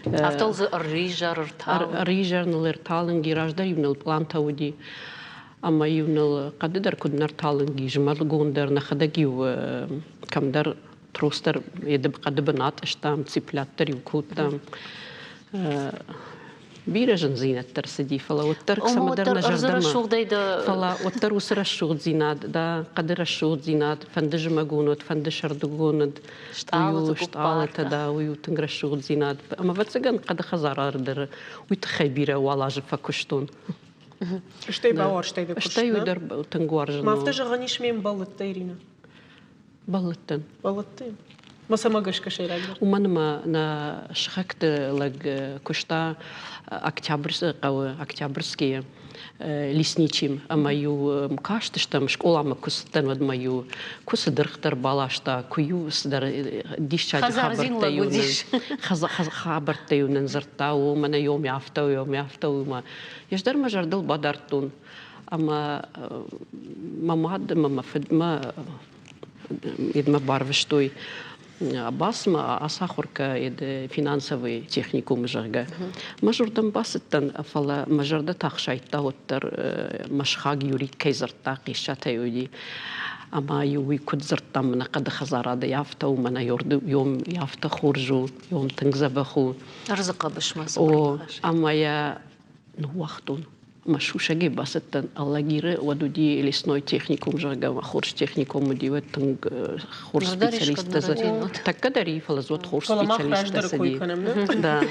أفتل الريجر الريجر نلرتالن جراج در يبنل بلانتا ودي أما يبنل قدر كنا رتالن جمال جوندر نخدجيو كم در تروستر يدب قد بنات اشتام تسيبلاتر يوكوتام بيرجن زينة ترسدي فلا والترك سمدرنا جردما فلا والتر وسر الشغل زينات دا قدر الشغل زينات فندج مجونود فندش ردجوند ويشتعلت دا ويتنجر الشغل زينات أما بتسجن قد خزار أردر ويتخيبيره ولا جفا كشتون شتي باور شتي بكشتون شتي يدر تنجوارجن ما افتش غنيش مين بلط تيرينا بلطن ما سمعش كشيء راجع. ومن ما نشخكت لج كشتا октябрьские лесничим, а мою мкаштыш там школа макустен вот мою кусыдырхтар балашта кую сдар дишча хабартаюнен зартау мана йом яфтау ма яждар мажардыл бадартун ама мамад мама федма идма барвыштой басма асахурка ед финансовый техникум жага. Мажордан басыттан фала мажорда тахшайтта оттар машхаг юрит кейзартта кишата юди. Ама юи кудзартам на кад хазарада яфта умана йорду йом яфта хуржу йом тангзабаху. Арзака башмас. О ама я ну вахтун. Машушаги басыттан аллагире водуди лесной техникум жага хурш техникум дивет танг хурш специалиста за так кадари фалазот хурш специалиста сади да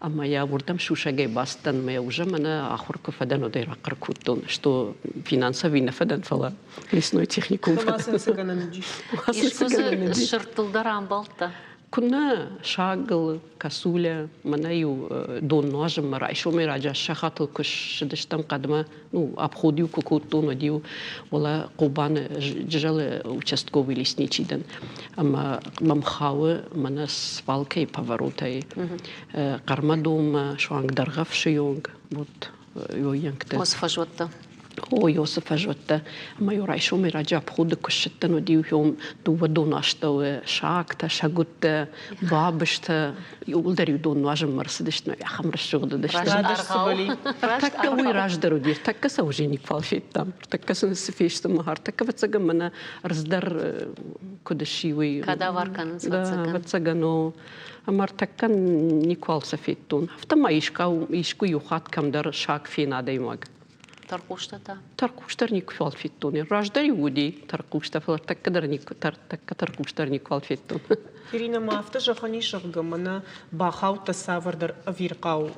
أما يا وردم شو شجع باستن ما يوجمنا آخر كفدان ودير قركوتون что финансово فدان فلا لسنوي техникум Ишкузы шыртылдаран балта. كنا شاغل كسولة منايو دون ناجم مرا شو مراجع شخاطل كش دشتم قدمه ну обходил كوكوتون وديو ولا قوبان ججال участковый лесничий أما ممخاوة منا سبالكي поворотай قرمدوم شو عنك درغفش يونغ вот يوينكته Осфажотта. هو يوسف أجوته ما يراي شو مراجع بخود كشتن وديو يوم دون أشتوا شاكتا شاقوتا بابشتا يقول دريو دون واجم مرسدشنا يا خمر الشغل دشنا تكا وي راجدر ودير تكا سوجيني فالفيتام تكا سنسفيش تمهار تكا بتسجم منا رزدر كدشي وي Kada varkan да بتسجنو أمر تكا نيكوال سفيتون هفتما يشكو يوخات كم در شاك فينا دايماغ Таркуштата. Таркуштарник квалфиттуни. Раждари уди таркушта флар таккадарник таркуштарник квалфиттун. Ирина мафта жахани шагамана бахау тасавардар авирқау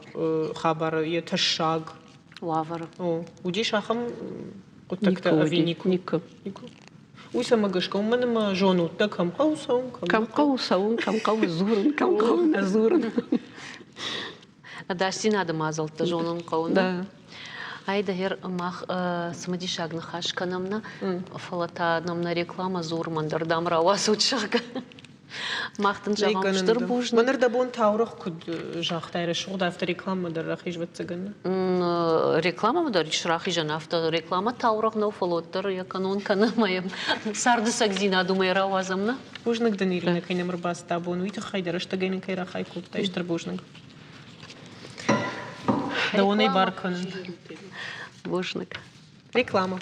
хабар еташаг. Лавар. О, уди шахам قطكتا أفينيكو. نيكو. ويسا مقشكا ومنما جونوتا كم قوسون كم قوسون كم قو زورن كم قو نزورن. Дашти надо мазалта жонун қауна. Да. Айда хер мах смади шагна хашканамна фалата намна реклама зурмандар дамра васут шага. Махтын жагам штыр бужны. Манар да бон таурах куд жахтайра шугда авто реклама дар рахиш ватсагана. Реклама мадар ишрахи жан авто реклама таурах но фалоттар я канон канамаем. Сарды сагзина думай равазамна. Бужнак да нирина кай намр бас табон уйта хайдара штагайна кай рахай купта иштар бужнак. Да он и барканын. Бужнак. Реклама.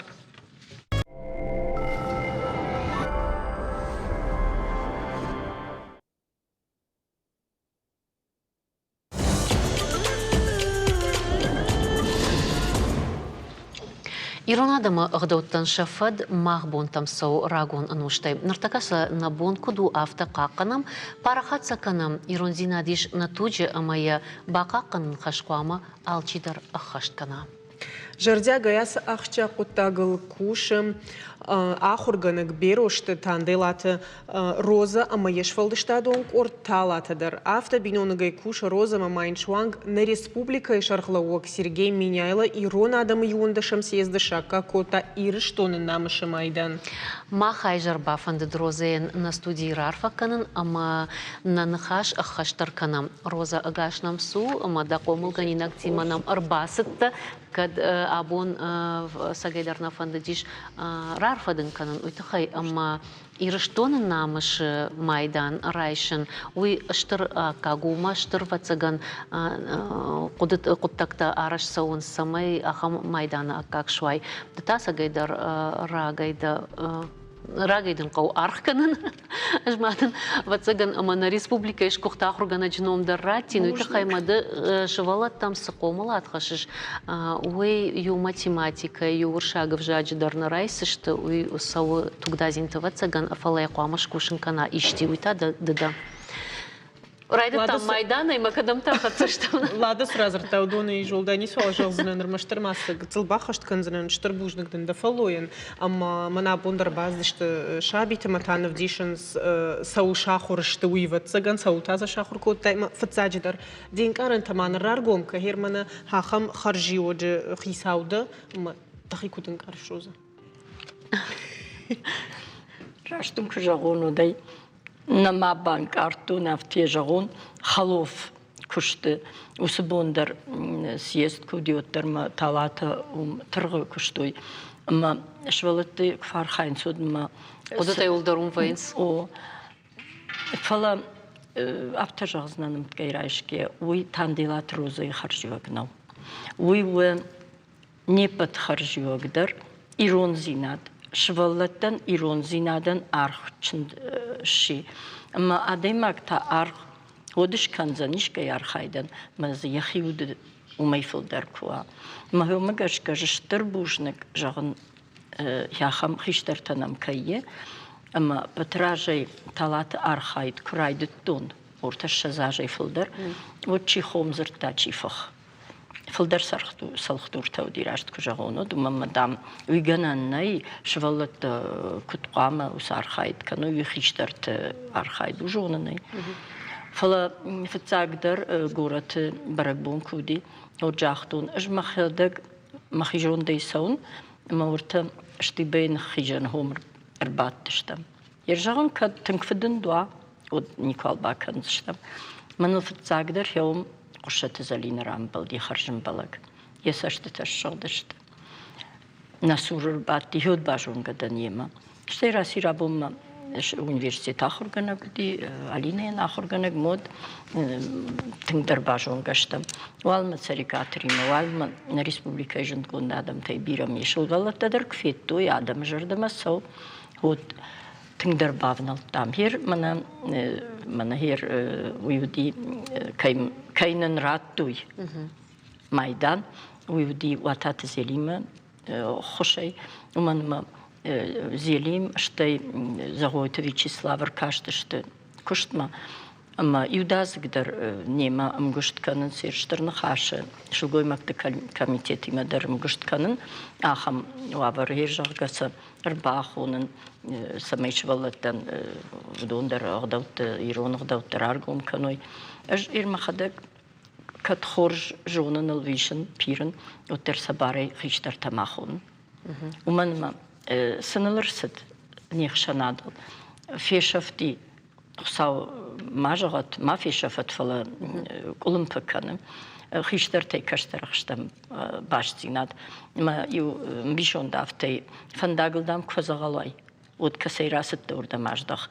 Иронадама гдоттан шафад махбон тамсау рагон ануштай. Нартакаса на бонкуду авта каканам парахатса канам иронзинадиш натуджи амая бакакан хашквама алчидар ахашткана. Жардя гаяс ахча кутагл кушам ахурганак берошты танделата роза амаешвалдыштадонг орталатадар. Авто бинонагай куша роза мамайншванг на республика и шархлауак Сергей Миняйла Ирон адам юндашам съездыша какота ирыштоны намыша майдан. Махай жарбафанды дрозеен на студии рарфаканын ама на нахаш ахаштарканам. Роза агашнам су ама дакомылганинак тиманам арбасытта кад абон сагайдарна фандадиш рарфадын канын уйтахай ама ирыштоны намыш майдан райшын уй штыр кагума штыр вацаган куттакта араш саун самай ахам майдана как швай та сагайдар рагайда рагайдын қау арқанын ажматын вацаган ама на республика ишкухта ахургана жином дарратин уйта хаймады шывалат там сықомала атқашыш уй ю математика ю уршагов жаджи дарна райсышты уй сауы тугдазинты вацаган афалай қуамаш кушынкана ишти уйта да Райды там майдана и макадам тахатса что. Лада сразу таудоны и жолдани соложил знен рмаштырмасы цылбахашт канзанен штырбужныкдын да фалоен. Ама мана бондар баздышты шабиты матанов дишенс сау шахурышты уйват цаган сау таза шахур кот тайма фацаджидар. День карен таман раргомка хермана хахам харжиоджи хисауда ма тахикутын каршоза. Раштум кжагону дай. Нама банк арту нафте жагон халов кушты усбондар съезд кудиоттар ма талата тыргы куштой ма швалатты фархайн судма Одатай улдарум вайнс. О фала аптажагзнаным гайрашке уй тандилат розы харжуагнау уй не подхаржуагдар ирон зинад швалаттан ирон зинадан архчын ши. Ама адаймакта арх одыш канзанишка ярхайдан маз яхиуд умайфылдар куа. Махомагаш кажыштыр бужник жагын яхам хиштартанам кайе. Ама патражай талат архайд курайды тон. ورتش شزاجي فلدر وتشي خومزر تاچي فخ فلدر سلختور تودي راشت كجاهونو دوما مدام ويغناناي شوالت كتقامة وسارخايد كانو يخيشترت أرخايد وجونناي فلا فتاقدر قورت برقبون كودي وجاختون اج مخدق مخيجون ديسون ما ورتا اشتي بين خيجان هم اربات تشتم يرجعون كد تنكفدن دوا ونيكال باكن تشتم من الفتاقدر يوم قشت زلين رامبل دي خرجن بلق يساشت تشغدشت ناسور اربات دي هود باشون قدن يما اشتي راسي رابوما университет ахурганаг ди алинен ахурганаг мод тингдер бажон гаштам валма царикатрима валма на республика жингун адам тай бирам ешилгалат дадыр кфетту адам жырдама сау вот тингдер бавнал там хер мана хер уюди кайнен раттуй майдан уюди ватат зелима хошей уманма زيليم شتي زغويت فيتشيسلاف ركاشتشت كشتما أما يوداز قدر نيما مقشت كانن سيرشتر نخاشة شلقوي مكتب كميتيتي مدر مقشت كانن آخم وابر هيرجع قصة رباخونن سميش بلدن بدون در غدوت يرون غدوت رارقوم كانوي أج إير مخدق كت خورج جونن الويشن بيرن وتر سباري خيشتر تماخون ومن ما سنلرسد نيخشنادل في شفتي خصاو ماجغت ما في شفت فلا قلم بكنم خيشتر تي كشتر خشتم باشتيناد ما يو بيشون دافتي فنداغل دام كوزغلاي ود كسيراست دوردا ماجدخ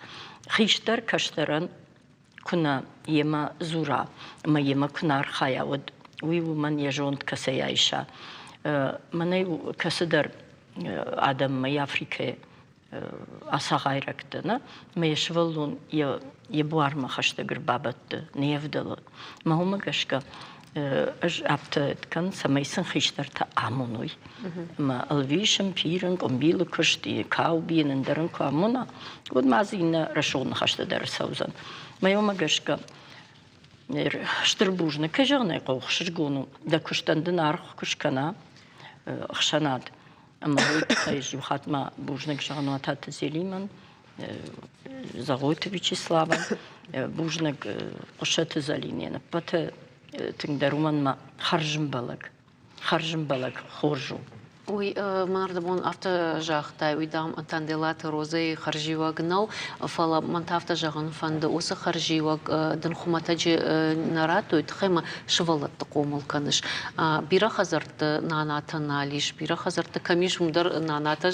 خيشتر كشترن كنا يما زورا ما يما كنا رخايا ود ويو من يجون كسيايشا مني كسدر آدم ما أفریقا أساغيركتنا ما يشولون يبوار ما خشت قربابت نيفدل ما هم قشكا أج أبتد كان سميسن خشتر تأمنوي ما الويشم بيرن قنبيل كشتي كاو بين درن كامونا ود ما زينا رشون خشت در سوزن ما يوم قشكا شتربوجنا كجانا قوخش جونو دا كشتن دنارخ كشكنا خشناد أما هو تخيج وخات ما بوجنك جانو أتات زيليمن زغوت فيتشيسلافا بوجنك قشت زاليني أنا بات تقدرون ما خرجن بالك خورجو وي ماردبون أفتا جاختا ويدام تانديلات روزي خرجيوا جنو فلا من تافتا جاغن فند وس خرجيوا دن خمتاج ناراتو يتخيم شوالت تقوم الكنش بيرا خزرت ناناتا ناليش بيرا خزرت كميش مدر ناناتا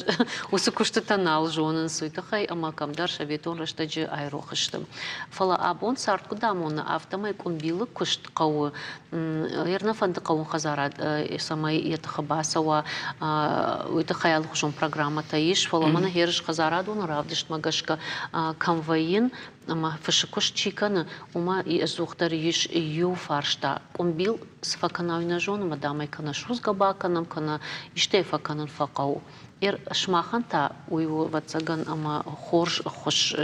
وس كشت تنال جونن سويتخي أما كم دار شبيتون رشتاج أيروخشتم فلا أبون صارت قدامون أفتا ما يكون بيلك كشت قو يرنا فند قو خزارات سماي يتخباسوا ويتخيل خشون программа таиш فلمنا هيرش خزارادون رافدش ماجشكا كمвоин ما فشكوش чикана ума и зухтариш ю фаршта قنبيل سفكناوينا جون مدامي كنا شوز габаканам كنا иштефа канан факау إر شماخن تا ويو واتسجن أما خورش خوش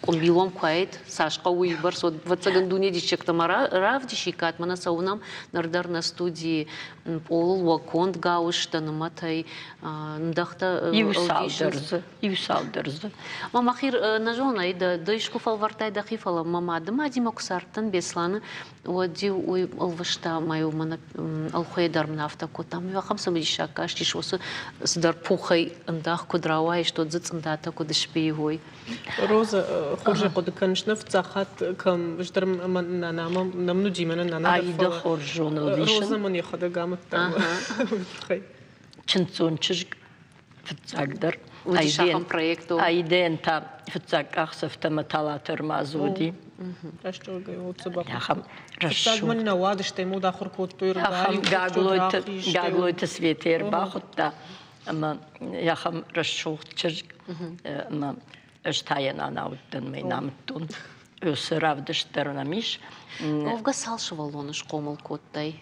قنبيلهم كويت ساش قوي برس واتسجن دنيا دي شكت مرة راف دي شيكات منا سونام نردر نستودي بول وكونت جاوش تنمتاي ندختا يوسالدرز ما مخير نجونا إذا دايشكو فالورتاي دخيفلا ماما دما دي مكسرتن بيسلان ودي والوشتا مايو منا الخيدر من أفتا كوتام يو خمسة مديشاكاش تشوس صدر بوخي انداخ كدراواي شتو زت انداتا كدشبي هوي روزا خرج قد كانش نفت خات كم جدر من نام نمنو جيمنا نانا ايدا خرجون روزا من ياخد قامت خي تشنتون تشج فتاقدر ايدين انت فتاق اخسفت متالاتر مازودي رشتو وتصبح يا خم رشتو من نوادش تيمو داخل كوتوير قاقلويت سويتير باخدتا أما يا خم رشوق تشج أما اشتاين أنا ودن مينامتون وسرافدش ترناميش وفقا سالش والونش قومل كوتاي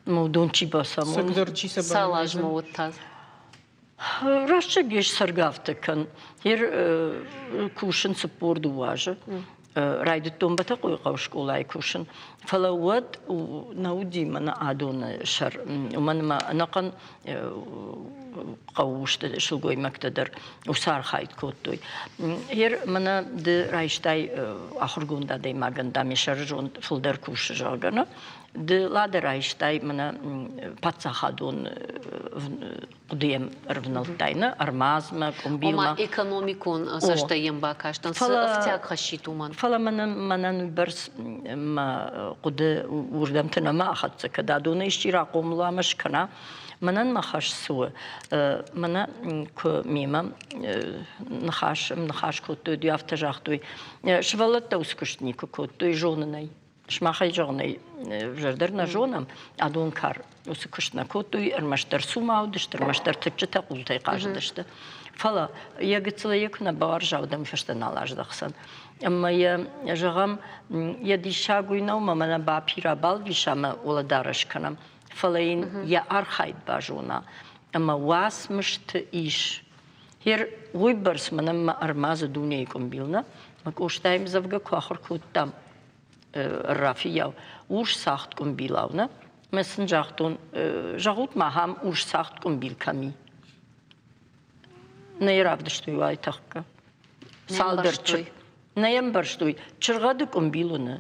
مودون تشيبا سامون سالاج موتاز رشجيش سرقافتكن هير كوشن سبور دواجه رايدتهم بتقوي قوش قولاي كوشن فلا ود ونودي من عادون شر ومن ما نقن قوشت شلقوي مكتدر وصار خايد كوتوي هير منا د رايشتاي آخر گوندا دي ماغن دامي شرجون فلدر كوش جاغنا د لاده رايشتاي منا پاتسا خادون قديم رفنالتاينا ارمازما كومبيلما Ома економикон заштаем бакаштан сфтяк хашитуман. فلا من برس ما قد وردمتنا ما أخذت كذا دون اشتراك وملا مش كنا منن ما خاش سوى منا كميمة نخاش كتو ديافت جاختوي شفلت توسكشتني كتو جونني شماخي جوني جردرنا جونم أدون كار وسكشتنا كتو المشتر سوما ودشتر مشتر تجتا قلتي قاش دشت فلا يقتل يكون بارجع ودم فشتنا لاج دخسن أما يجرم يدي شاقوي نوما من بابيرا بالفيشام ولا دارش كنام فلين يا أرخيد باجونا أما واس مشت إيش هير ويبرس من ما أرماز دوني كومبيلنا ما كوشتايم زفجا كوخر كوتام الرافيا وش ساخت كومبيلاونا مثلا جاختون جاوت ما هم وش ساخت كومبيل كمي نيرافدشتوي واي تخكا سالدرچ نيمبرشتوي چرغد كومبيلونا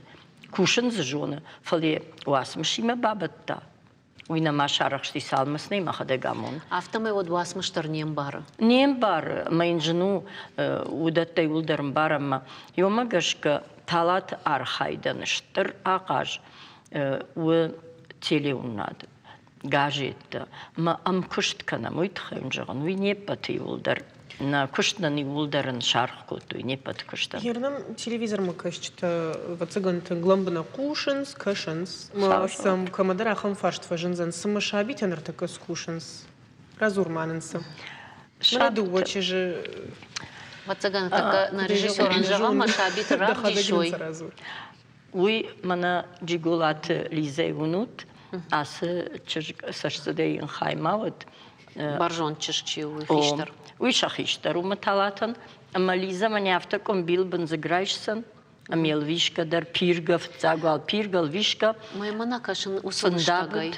كوشن زجونا فلي واس مشيما بابتا وينا ما شارخشتي سالمس نيما خدا غامون Автоме от вас мыштар нембара. نيمبار ما ينجنو ودتي ولدرم بارما يوما غشكا талат архайданыштыр ағаж و телеунад гажетта ма ам кушткана муйтхым жаган ви не пати улдар на куштнани улдарын шарх коту не пат кушта Ернам телевизор мы кашчта вацыганты гламбына кушынс кашынс ма сам камадара хам фашт фажынзан самашабитенер такас кушынс разурманынсы Мраду же Вацаган така на режиссера жага машабит равдишой. Уй мана джигулат лизе унут ас сашцдейн хаймавт Баржон чешчи уйхиштар. Уй шахиштар уматалатан ама лиза маняфта комбил бензаграйшсан амел вишка дар пиргав цагал пиргал вишка Май мана кашын усындагай.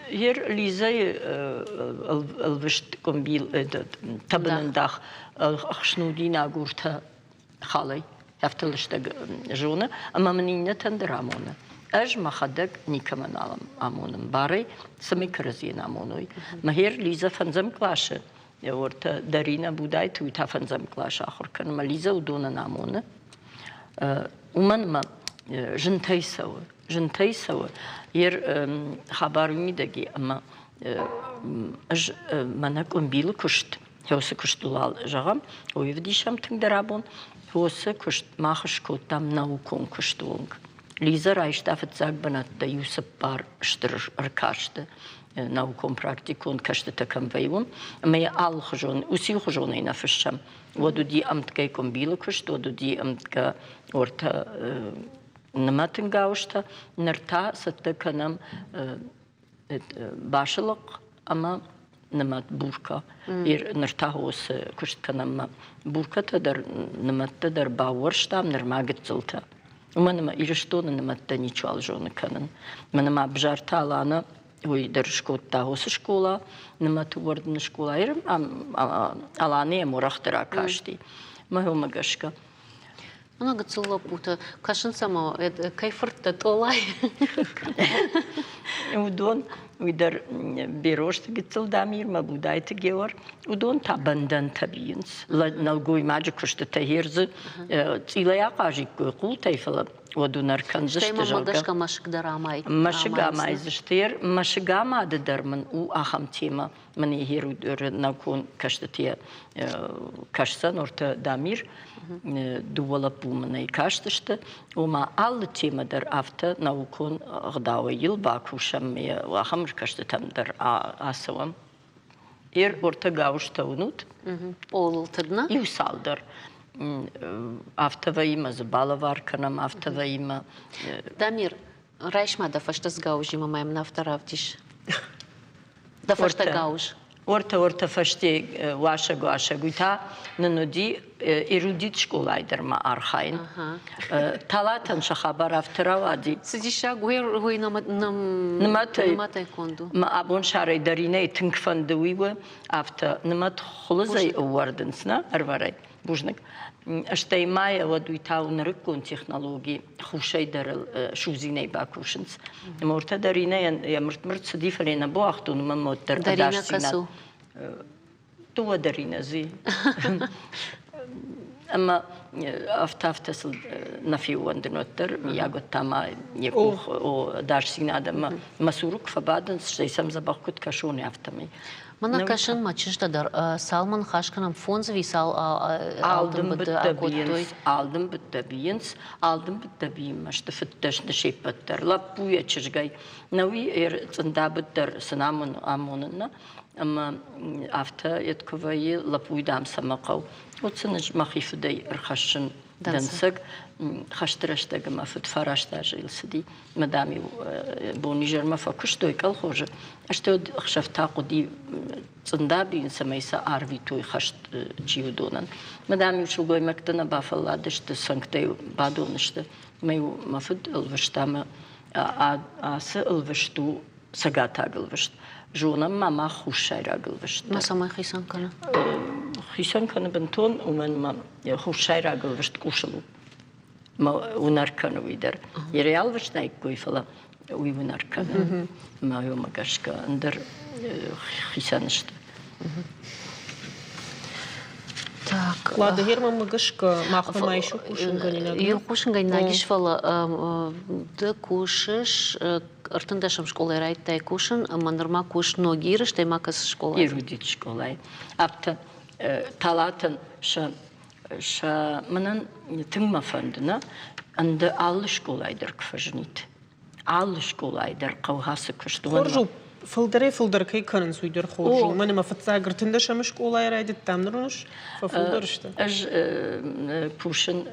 Hier Lise alvist kombil tabenendach gsnudina gurta халай яфталышта жона ама менина тандрамона аж махадак никаманалам амоном бары самикразин амоной махер Лиза фанзам клаше орта Дарина будай туита фанзам клаше ахоркан Лиза удона намона уманма жентайсава жентайсава Ер хабарми даги ама аж мана комбил кушт хёсы куштулал жагам ойвдишам тингдарабон хёсы кушт махш котам наукон куштунг Лиза райштафт загбанат да Юсуп бар штыр аркашты наукон практикон кашты такам вейвон ме ал хжон уси хжон ина фшам водуди амткай комбил кушт водуди амтка орта Наматын гаушта нырта саттыканам башылык ама намат бурка ир нырта осы куштканам бурката дар наматта дар бауырштам нырмагыцылта уманама ириштона наматта ничуал жона канан манама бжарта алана ой дар шкотта осы школа намату вардна школа ир алане мурахтара кашти махумагашка Она гцула пута кашын само кайфыртта толай. Удон уйдар берошты гцул дамир ма будайты геор удон табандан табиинс налгой маджи кушты тахирзы цилая кажик кул тайфала одунар канжышты жага мадашка машыгдарамай машыгамай зыштыр машыгамады дармын у ахам тема мани херу након каштытия кашсан орта дамир дуала пуманай каштышты ума аллы темадар авта наукон гдавы ел бакушам я ахамр каштытам дар асавам эр орта гаушта унут олтырна и усалдар автова има забалавар канам автова има Дамир райшма да фашта сгаужи мамаем на авторавдиш да фашта гауж Orta fashti washa guita nanodi erudit shkolaydır ma arxayn. Talatan şahabar afteravadi. Сидиша гуй наматай конду. Ma abon şaray darine tınkfandıviwe afta namat xuluzay awardensna arvaray bujnik. Ashtai maya waduita unrikun технологии хушай дарил шузиней бакушинс. Морта дарine ya mırtmırt sıdiferina bu ahtun mamotter adaşsina. Tuva darina zi. Ama aftasıl nafi wandinotter yagot tama yekuh o daşsina adama masuruk fabadan şeysam zabakut kaşoni aftami. Mana kaşın maçıştadır. Salman Haşkan'ın fonzvi sal aldım bittebiyins, aldım bittebiyinmaştı fıttaşını şeypattar. Lappuya çırgay. Navi tsında bittar sınamın amonunna. Ama afta yetkuvayı lappuydam samakav. O tsınıç mahifudey erhaşın dansık. Xashtrashtaga mafut farashtajilsidi. Madami bonijer mafakushtoy kalhoje. Ashto xaftaqudi tsandabi insamaysa arvitoy khasht jiudonan. Madami shulgoy maktana bafalladishte sanktay badonishte. Mayu mafut alvashtama асы alvashtu sagatagilvasht. Jonam mama khushayragalvasht. Masamay khisan kana. Khisan kana benton uman ma khushayragalvasht kushalu. Ma unarkanı vider. Yere alvıştay koy falan. Uy unarkanı. Ma yo magaşka under khisanıştı. Так. Ладно, Герман Магашка, махма еще кушинганина. Ю кушинганина гишфала да кушиш артындашам школай райттай кушин, манырма куш ногириш таймакас школай. Ерудит школай. Апта талатын ша манан тыңма фандына анды аллы школайдыр кфажнит. Аллы школайдыр кавгасы кыштуган. Хоржу фылдыр кай канын суйдыр хоржу. Мане мафатса гыртында шамы школай райдит тамнырныш. Фылдыр işte. Аж кушин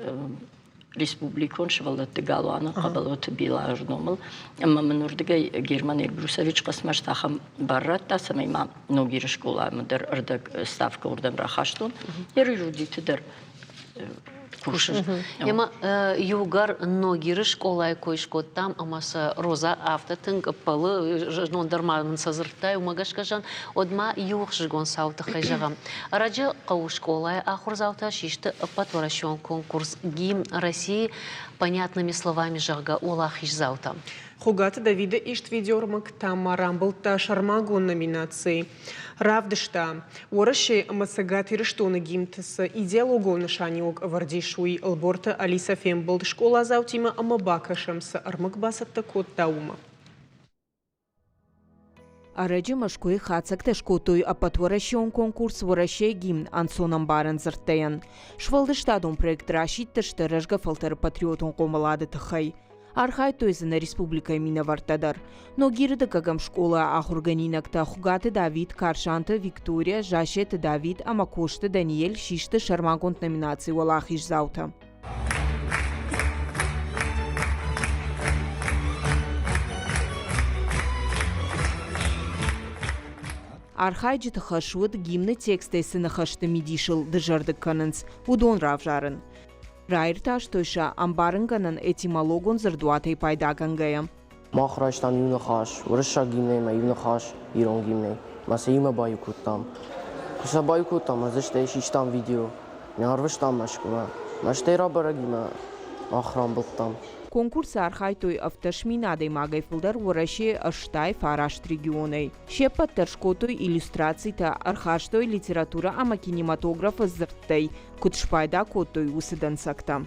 республикон швалатты галуана кабалоты билаж номал. Amma манурдыга Герман Эльбрусович касмаштахам барратта самайма ногир школа мыдыр ырдык ставка урдан рахаштун. Ерудитидер кушин. Яма югар ногир школай койшко там амаса роза автотын капалы жондарман сазыртай умагашкажан одма юхшгон саута хайжагам. Раджа кау школай ахурзаута шишты патворашон конкурс гимн России понятными словами жага улахиш заута. Хугата Давида ишт видеормак тамарам был та шармагон номинации. Равдышта, ораши масагат ириштона гимтаса идеолого нышаниок вардишуи алборта Алиса Фембл школа заутима амабакашамса армакбасатта кот таума. Арăджы машкуи хацакта шкотуй апатворашион конкурс ворашей гимн ансонам баран зырттаян. Швалдыштадон проект рашитта штырыжга фалтары патриотон комалады тахай. Архай тойзана республика минавартадар. Но гирда кагам школа ахурганинакта хугаты Давид, Каршанта, Виктория, Жашет Давид, Амакошта Даниэль, Шишта Шармагонт номинации Уалахиш заута. Архайджи тахашуд гимны тексты сынахашты мидишил дыжардык канынс, удон равжарын. Райрташ тойша амбарынганын этимологон зырдуатай пайдагангая. Махраштан юнахаш, врыша гимней, ма юнахаш, ирон гимней. Маса има байукуттам. Куса байукуттам, азыштай шиштам видео. Нярвыштам машкума. Маштей рабарагима ахрам булттам. Конкурс архайтой автошминадой магай фылдар вораши аштай фарашт регионей. Шепаттар шкотой иллюстраций-та архаштой литература ама кинематографа зырттай, кутшпайда котой усыдансакта.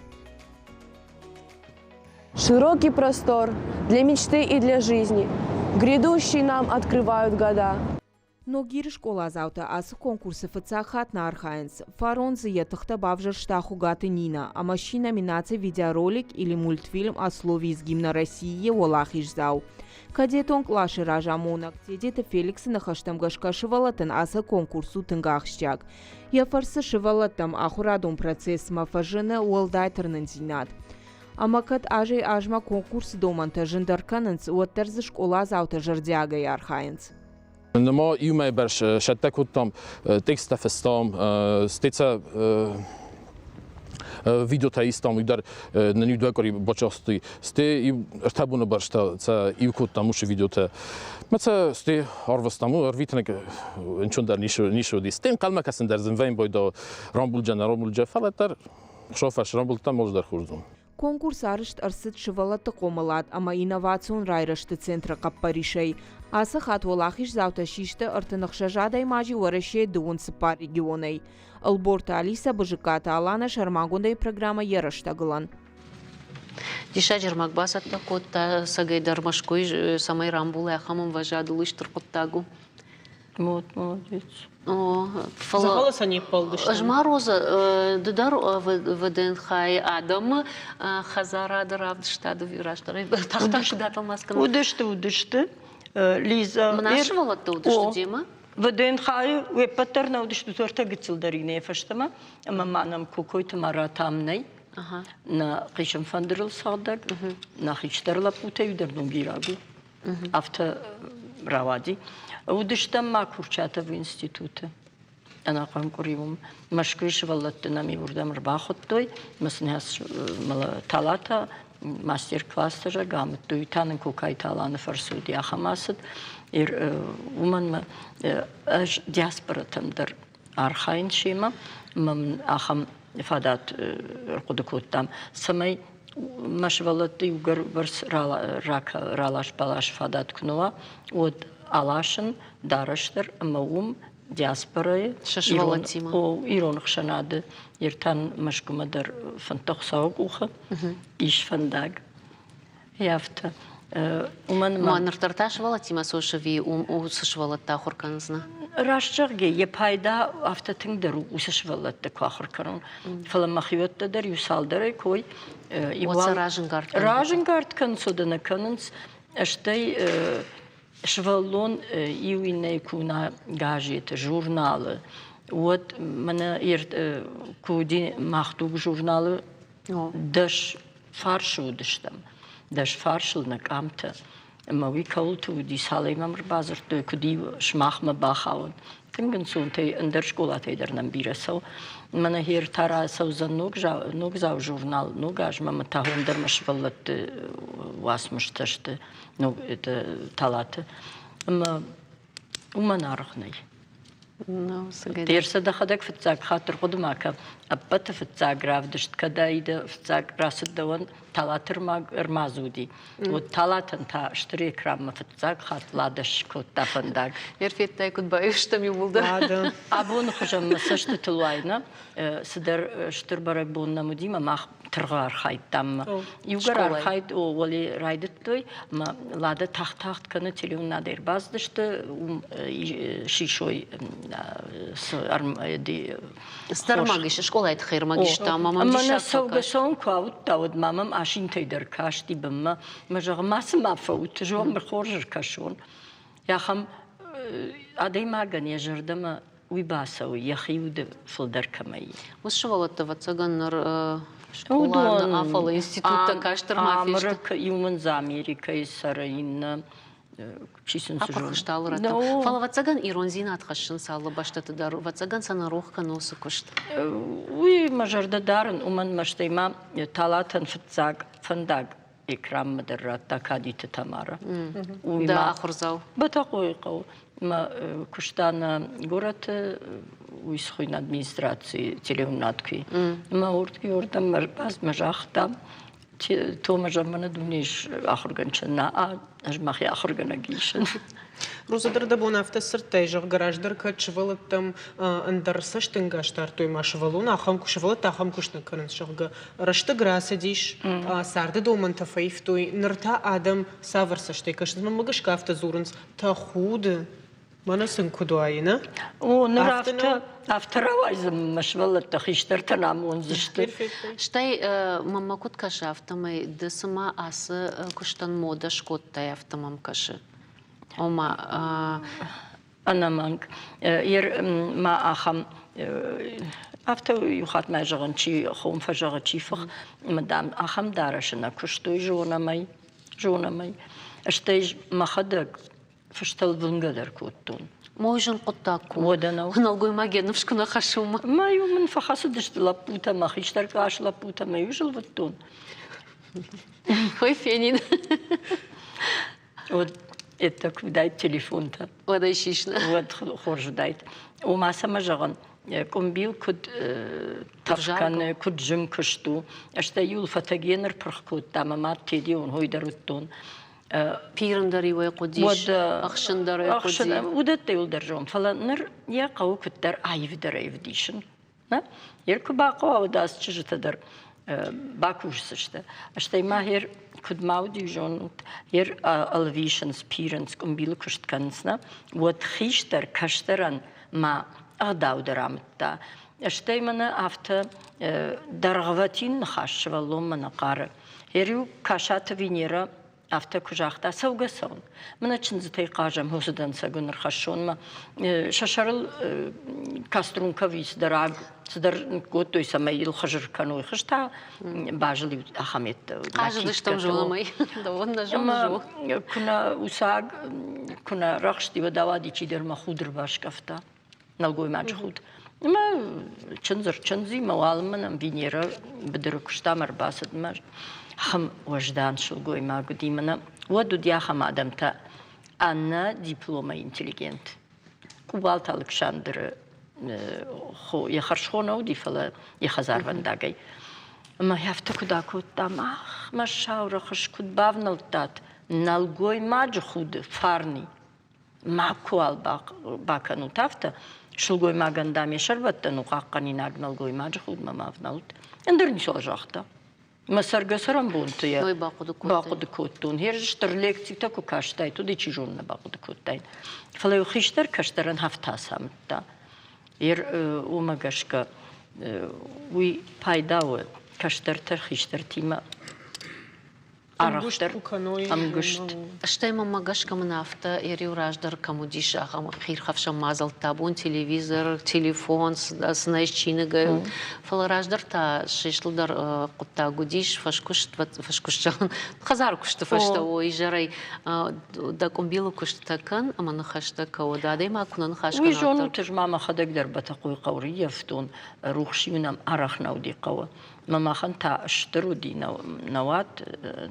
Широкий простор для мечты и для жизни. Грядущие нам открывают года. Но гир школа заута асы конкурсы фацахат на архаенс. Фаронзы ятахта бавжар штаху гаты Нина, а мащи номинация видеоролик или мультфильм о слове из гимна России Уалахиш зау. Кадетон клаши ражамонак, тедета Феликса нахаштам гашкашивалатан асы конкурсу тынгахщак. Я фарсы шивалатам ахурадон процесс мафажена уалдайтернан зинат. Амакат ажей ажма конкурс доманта жындарканынс уаттарзы школа заута жардиагай архаенс. ما يوم برش شتى كتام تكست فستام ستيتsa ویدیو تا ایستام در ننیدو کاری بچاستی ستی ارتباطونه برشته تا ایوکوت تاموش ویدیو تا مثلا ستی هاروستامو ارویتنه که انچون در نیشو دیستیم کلمه کسن در زمین باید رامبول جنرال فلات در شوفش رامبول تا موج در خوردم. Конкурс арышт арсыт шывалатты комалат, ама инновацион райрышты центра каппаришей. Асы хатволахиш завташишты артынықшажадай мажи варыше дуын сыпар регионей. Алборта Алиса Быжыката Алана Шармагундай программа ярыштагылан. Диша жермак басатта котта сагайдар машкой самай рамбулы ахамын важадылыш тұрқыттагу. Молодец. Заголоса не полдышты. Жмароза дудар вднхай адам хазара дыравдыштады вираштары. Тахташ датылмаскын. Удышты. Лиза. Мнашывалатты удышты дема? ВДНХ вепатерна удышты торта гыцылдарine ефаштама. Ama manam кукойты маратамнай. На қишым фандырыл сағдаг. На хичтарла пута юдернум гирагу. Авто равади. Удыштам ма курчата в институте. Ана конкуриум. Машквиш валлатты нами урдам рбахоттой. Маснес талата мастер-классы же гамт. Дуйтанын кукай таланы фарсуди ахамасыд. Уман диаспоратамдар архайн шима. Ахам фадат ркудукуттам. Самай машвалатты югар варс ралаш балаш фадат кнуа. Вот Алашын дарыштыр маум диаспорая шашвалатима. Ирон хшанады ертан машкумадар фантох саук уха иш фандаг яфта Маныртарташ валатима сошави усышвалатта хурканзна. Рашчарге епайда автотыңдар усышвалатта квахуркарон. Фаламахиотта дар юсалдары кой Раженгард канцудана канынс аштай Швалон иуиней куна газеты, журналы. Вот мене куди махтуг журналы даш фаршу удыштам. Даш фаршыл на камта. Мави каулту ди салаймам базар той куди шмахма бахаун. Тинген сунтей андер школа тейдер нам бирасау. Мене хер тара сауза ногзав журнал ногаж мама тахундер машвалат васмышташты. Ну, это талаты. Уман архнай. Терса да ходак фицак хатыр кудумака. Аппата фицак гравдышт, когда ида фицак расыд даван талатыр мазуди. Вот талатын та штыре крамма фицак хат ладыш кот тафандаг. Ерфеттай кут баюштами булда. Абон хожам масашты тулайна. Сыдар штыр барак бонна мудима мах тыргар хайттам. Югар хайт о вали райдыттой, ма лада тахт каны телевизионна дер баздышты шишой Стармагиш школа айт хермагиш там мамам дишат. Мана саугасон каут тауд мамам ашин тейдер кашти бимма. Мажаг масым афаут жом бхоржер кашон. Яхам адей маган яжырдама уйбасау яхиуд филдер камай. Вошвалатта вацаганнар школарны афалы институтта каштырма фишт. Америка юман за Америка и сарайна чисен сужон. Апахшталыр ата. Фала вацаган иронзина атхашын салы баштаты дар вацаган санарух каносы кушт. Уй мажарда дарын уман маштайма талатан фицаг фандаг икрам мадеррата кадиты тамара. Да ахурзау. Батакойқау. Ма куштана город уйсхуйн администрации телевнатки. Ма уртки уртам марбаз мажахта то мажамана дуниш ахурганчана ажмахи ахурганагишн. Рузадырда бонавта сыртай жақ гараждар качвалаттам андарсаштынгаштар той машвалуна ахам кушвалат ахам кушны кырын шылга рашты граса диш сарды доманта фейф той нырта адам саварсаштай кашны мамагышка авто зурынс та худы Мана сын кудуайна. О, нравта авторавайзам машвалат тахиштар танам он зашты. Штай мама кут каши автомай десма асы куштан мода шкоттай автомам каши. Ома анаманг ер ма ахам авто юхат мажаган чи хом фажага чифах мадам ахам дарашна куштой жонамай. Штай махадак فشتل بنقدر كوتون موجن قطاكو ودنا نلقوا ما جينا مش كنا خشومة ما يوم فخصدش لابوتا ما خيشتر عاش لابوتا ما يوجل بتون خوي فينين ود اتك بداية تليفون تا ودا يشيشنا ود خرج دايت وما سمجغن كمبيل كد تفكان كد جم كشتو اشتيول فتاجينر برخكود تمامات تيديون هوي درتون بيرندري ويقوديش أخشندري ويقوديش ودت يول درجون فلا نر يا قو كتر عيف در عيفديشن نا يركو باقوا وداس تجي تدر باكوش سشته اشتي ما هير كد ماودي جون هير الفيشنز بيرنس كمبيل كشت كنسنا وتخيشتر كشترن ما أغداو درامتا اشتي منا أفتا درغواتين نخاش والله من قارة هيريو كاشات فينيرا أفتا كجاختا سوغا سون منا چنزتي قاجم هوسدن ساقون رخشون ما شاشرل كاسترون كويس دراغ صدر قوتو يسمى الخجر كانوا يخشتا باجلي أخمت قاجل دشتم جولمي دوّن جول كنا وساق كنا رخشتي ودوادي چيدر ما خودر باش كفتا نلقوي ماجخود ما چنزي موالمن فينيرا بدر كشتا مرباسد ماج خم وجدان شلقوي ما قديمنا ودو ديا خم آدمتا أنا دبلومة انتليجنت قبالت ألكسندر خو يخرشونه ودي فلا يخزار فنداقي ما يفتكو داكو تام ما شاورا خش كود بافنلتات نلقوي ماجخود فارني ما كوال باكنو تافتا شلقوي ما قندام يشربتا نقاقني نلقوي ماجخود ما مافنلت اندرني شو جاختا ما سرقسرم بونتيا باقود كوتون هيرج ترليكتي تاكو كاشتاي تودي تشيجون باقود كوتاين فلا يخيشتر كاشترن هفتا سامتا ير وما قشكا وي بايداو كاشتر ترخيشتر تيما أرختر أمجشت أشتى ما قشكا من أفتا يري وراجدر كموديش أخم خير خفش مازل تابون تلفزيون تليفون سنايش تشينجا فلا راجدر تا شيشل در قطع قديش فشكشت خزار كشت فشتا ويجري دا كمبيلو كشت تكن أما نخشت كودا دايما كنا نخش ويجونو تجمع ما خدك در بتقوي قورية فتون روخشي ونم أرخنا ودي قوة ما خنتا اشترو دي نوات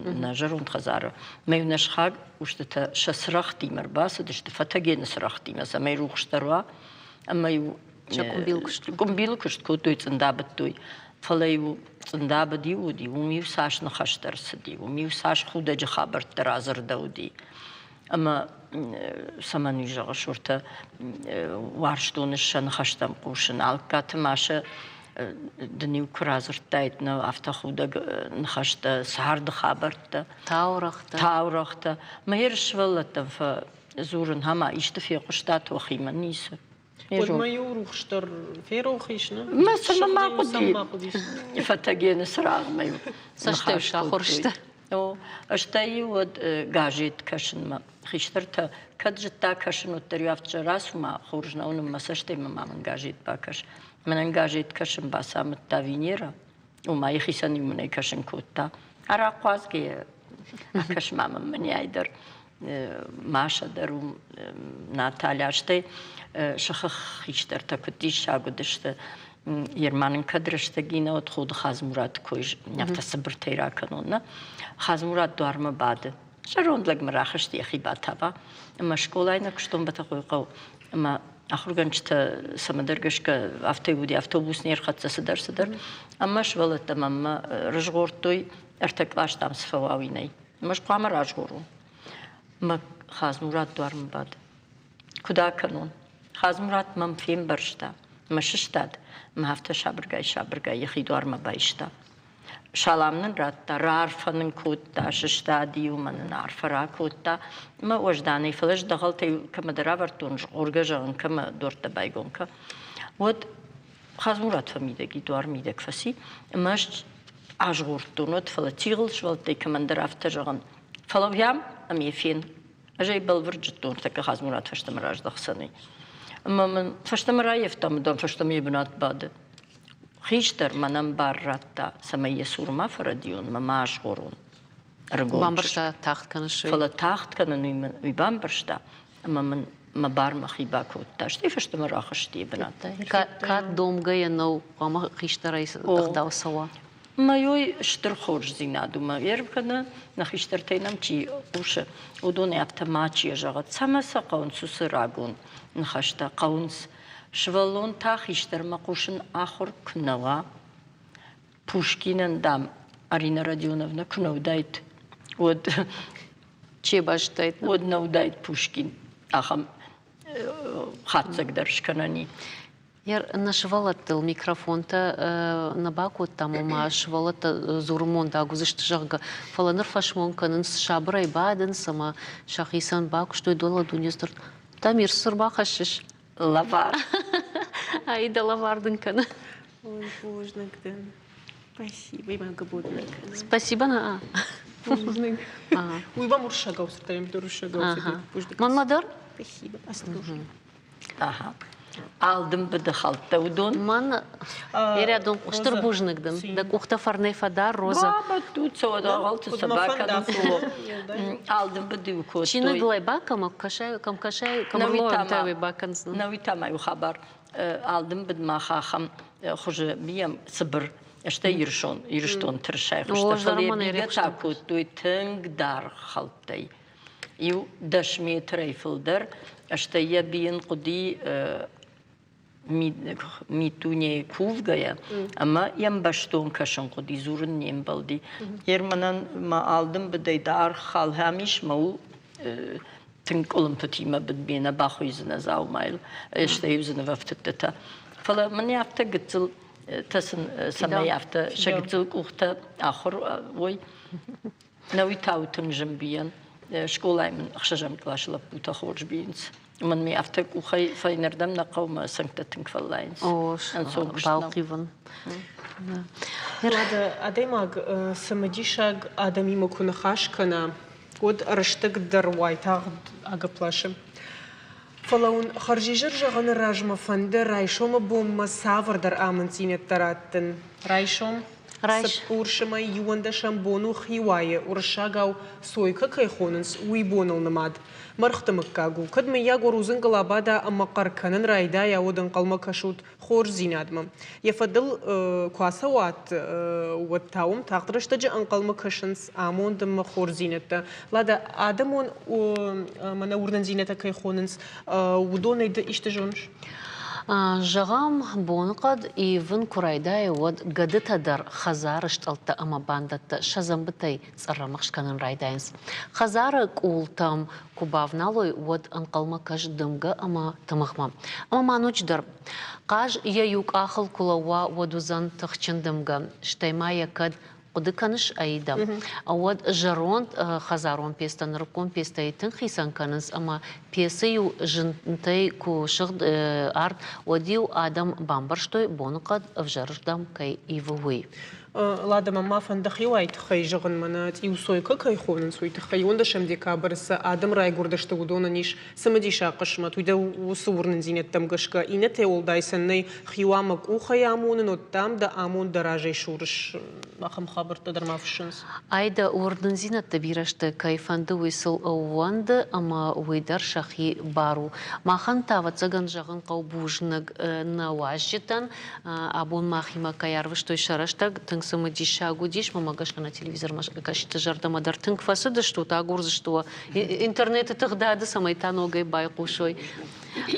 نجرون خزارة ما ينشخاق وشتتا شسرختي مرباسة دشت فتاقين سرختي مثلا ما يروخ اشتروا أما يو كمبيل كشت كوتوي تندابتوي فلا يو تندابدي ودي وميو ساش نخشتر سدي وميو ساش خودا جخابر ترازر دودي أما سماني جغ شورتا وارشتونش نخشتم قوشن عالكات ماشا دنيو كرازر تايتنا أفتخودا نخشتا سهرد خابرتا تاورختا ما هيرش ولتا فزورن هما إشتفي قشتات وخيما نيسا ما يوروخشتر في روخيشنا مثلا ما قدي فتاقين سراغ ما يو سشتوش آخرشتا أشتاي ود غاجيت كشن ما خيشترتا كدجتا كشن وتريافت جراس وما خورجنا ونما سشتي ما من غاجيت باكش من غاجيت كشن باسام التافينيرا وما يخيسني من كشن كوتا أرا قوازكي أكش ما من يايدر ماشا درو ناتاليا أشتاي شخخ خيشترتا كديش شاقودشتا يرمانن كدرشتا جينا وتخود خازمورات كويش نفتا صبر تيرا كانونا خازمورات دوارما بعد شرون لك مراخشتي يا أخي باتابا اما شكولاينا كشتون بتقوي قو اما آخر گنجتا سمدرگش که افتای بودی اتوبوس نیر خط صدر اما شولت تمام رجورتوی ارتکلاش تام سفواوینی مش قام راجورو ما خازمورات دوارم بعد کدا کنون خازمورات مم فیم برشتا مششتاد ما هفته شابرگای یخی دوارم بایشتا شالامن راتا رارفنن کوتا ششتادی و من نارفرا کوتا ما وجدانی فلش دخلتی کم دراورتونج اورگجان کم دورت بایگون که ود خازمورات فمیدگی دوار میدک فسی ماش عجورتونت فلتیغل شولتی کم درافتجان فلویام امیفین اجای بلورجتون تک خازمورات فشتمراج دخسنی اما من فشتمرای فتم دم فشتمی بنات بعد خيشتر منم بارتا سمية سورما فرديون ما ماشغورون بامبرشتا تاخت كانش فلا تاخت كانن ويبامبرشتا أما من مبار مخيبا كوتاش تيفش تمرأخ شتي بناتي كات دوم جاي نو قام خيشتري تخداو سوا ما يوي اشتر خورج زينادو ما يرب كنا نخيشتر تينام تي وش ودون يابتماتشي جغت سمسا قون سوسراغون نخشتا قونس شوالون تا خيشتر مقوشن آخر كنوا Пушкинен дам Арина Родионовна кнудайт вот че баштайт вот наудайт Пушкин ахам хатцак даршканани Яр нашвалатыл микрофонта на баку там ма швалата зурмон да гузышты жага фаланыр фашмон канын шабрай бадын сама шахисан баку что дола дунестр тамир сырба хашиш лавар айда лавардын каны Ой, божнагден. Спасибо, имам габуднак. Спасибо на Божнак. Уй, вам уршагау, сартарим до уршагау. Манмадар? Спасибо. Ослушай. Ага. Aldım bıdı haltta udun. Man рядом штырбужныкдын. Да кухта фарней фадар роза. Баба тут сода алтı собака суло. Aldım bıdı kod. Чины глай бакама кашай камарлоем тавы бакансын. Навитама haber. Aldım bıdı mahaham hoca biyam sıbır. İşte yürüştün tırşay. İşte faliyye takut tuyteng dar halttay. Yu 10 metre filder. İşte ya biyin kudi mitune kuvgaya ama yam başton kaşın kudi zurun nem baldi. Yermanan ma aldım bıday dar hal hamiş mau tink olimpiyatime bidbine baxu yüzüne zavmayl. İşte yüzüne vaftetta. Fala man yaptı gıtıl tasın sama yaptı. Şagıtıl kuhta ahır oy. Navi tavtın jimbiyan. Школаймын ақшажам клашылап бута хорж бейінс. Мен ми автек ухай файнердам на қаума санктатын кваллайнс. Балқиван. Лада, адемаг самадишаг адамимо кунахашкана год раштык дарвайтаг агаплашым. Фалаун харжижыр жағаны ражма фанды райшома бомма савырдар амынцинет тараттын. Райшом? Уршама юанда шамбону хиуае уршагау сойка кайхонынс уйбоныл намад. Мархтамыккагу. Кадме ягор узын галабада аммақарканын райда яудын қалма кашут хор зинадма. Яфадыл куасауат уаттауым тақтырыштаджы анқалма кашынс амондым хор зинетті. Лада адамон мана урдан зинета кайхонынс удонайды ішті жонш? Жағам бонқад ивын курайдай вот гадытадар хазарышт алта ама бандатта шазамбытай царрамақшканын райдайнс. Хазары култам кубавналой вот анқалма каш дымга ама тамахма. Ама манучдар. Қаж яюк ахыл кулауа водузан тахчин дымга. Штаймая кад Кудыканыш аида. Вот жарон хазарон пестан руком пестайтын хисан каныс, ама песыю жынтай кушыгд арт одил адам бамбарштой бонукад вжарждам кай ивуй. Лада мама фандахиуайт хайжығын манат иусойка кайхонын сойты хай. Онда шам декабрысы адам райгурдашты удона ниш самадиша қышма. Туйда усы урнын зинеттам гышка. Инете олдайсаннай хиуамак ухай амонын оттам да амон даражай шурыш. Махам хабырта дармавшынс. Айда урнын зинетті бирашты кайфанды уйсыл ауанды, ама уйдар шахи бару. Махан тава цаган жағын қаубужныг на уажжетан, абон махима каярвыш той шараштаг самодиша гудиш, мама гашка на телевизор кашита жардама дар тынк фасыды, что та гурзы, что интернет тогда да самайта ногой байкушой.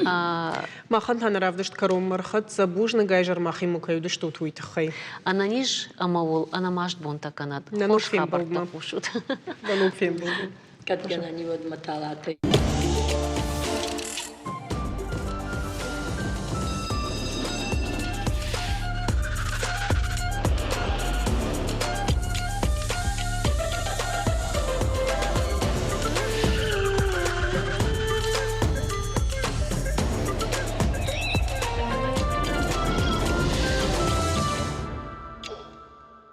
Махан танаравдышт каром мархат забужны гайжар махиму каюды, что туйты хай. Она ниш амаул, она машт бонта канат. На нуфем болма. Катгана не вот маталаты.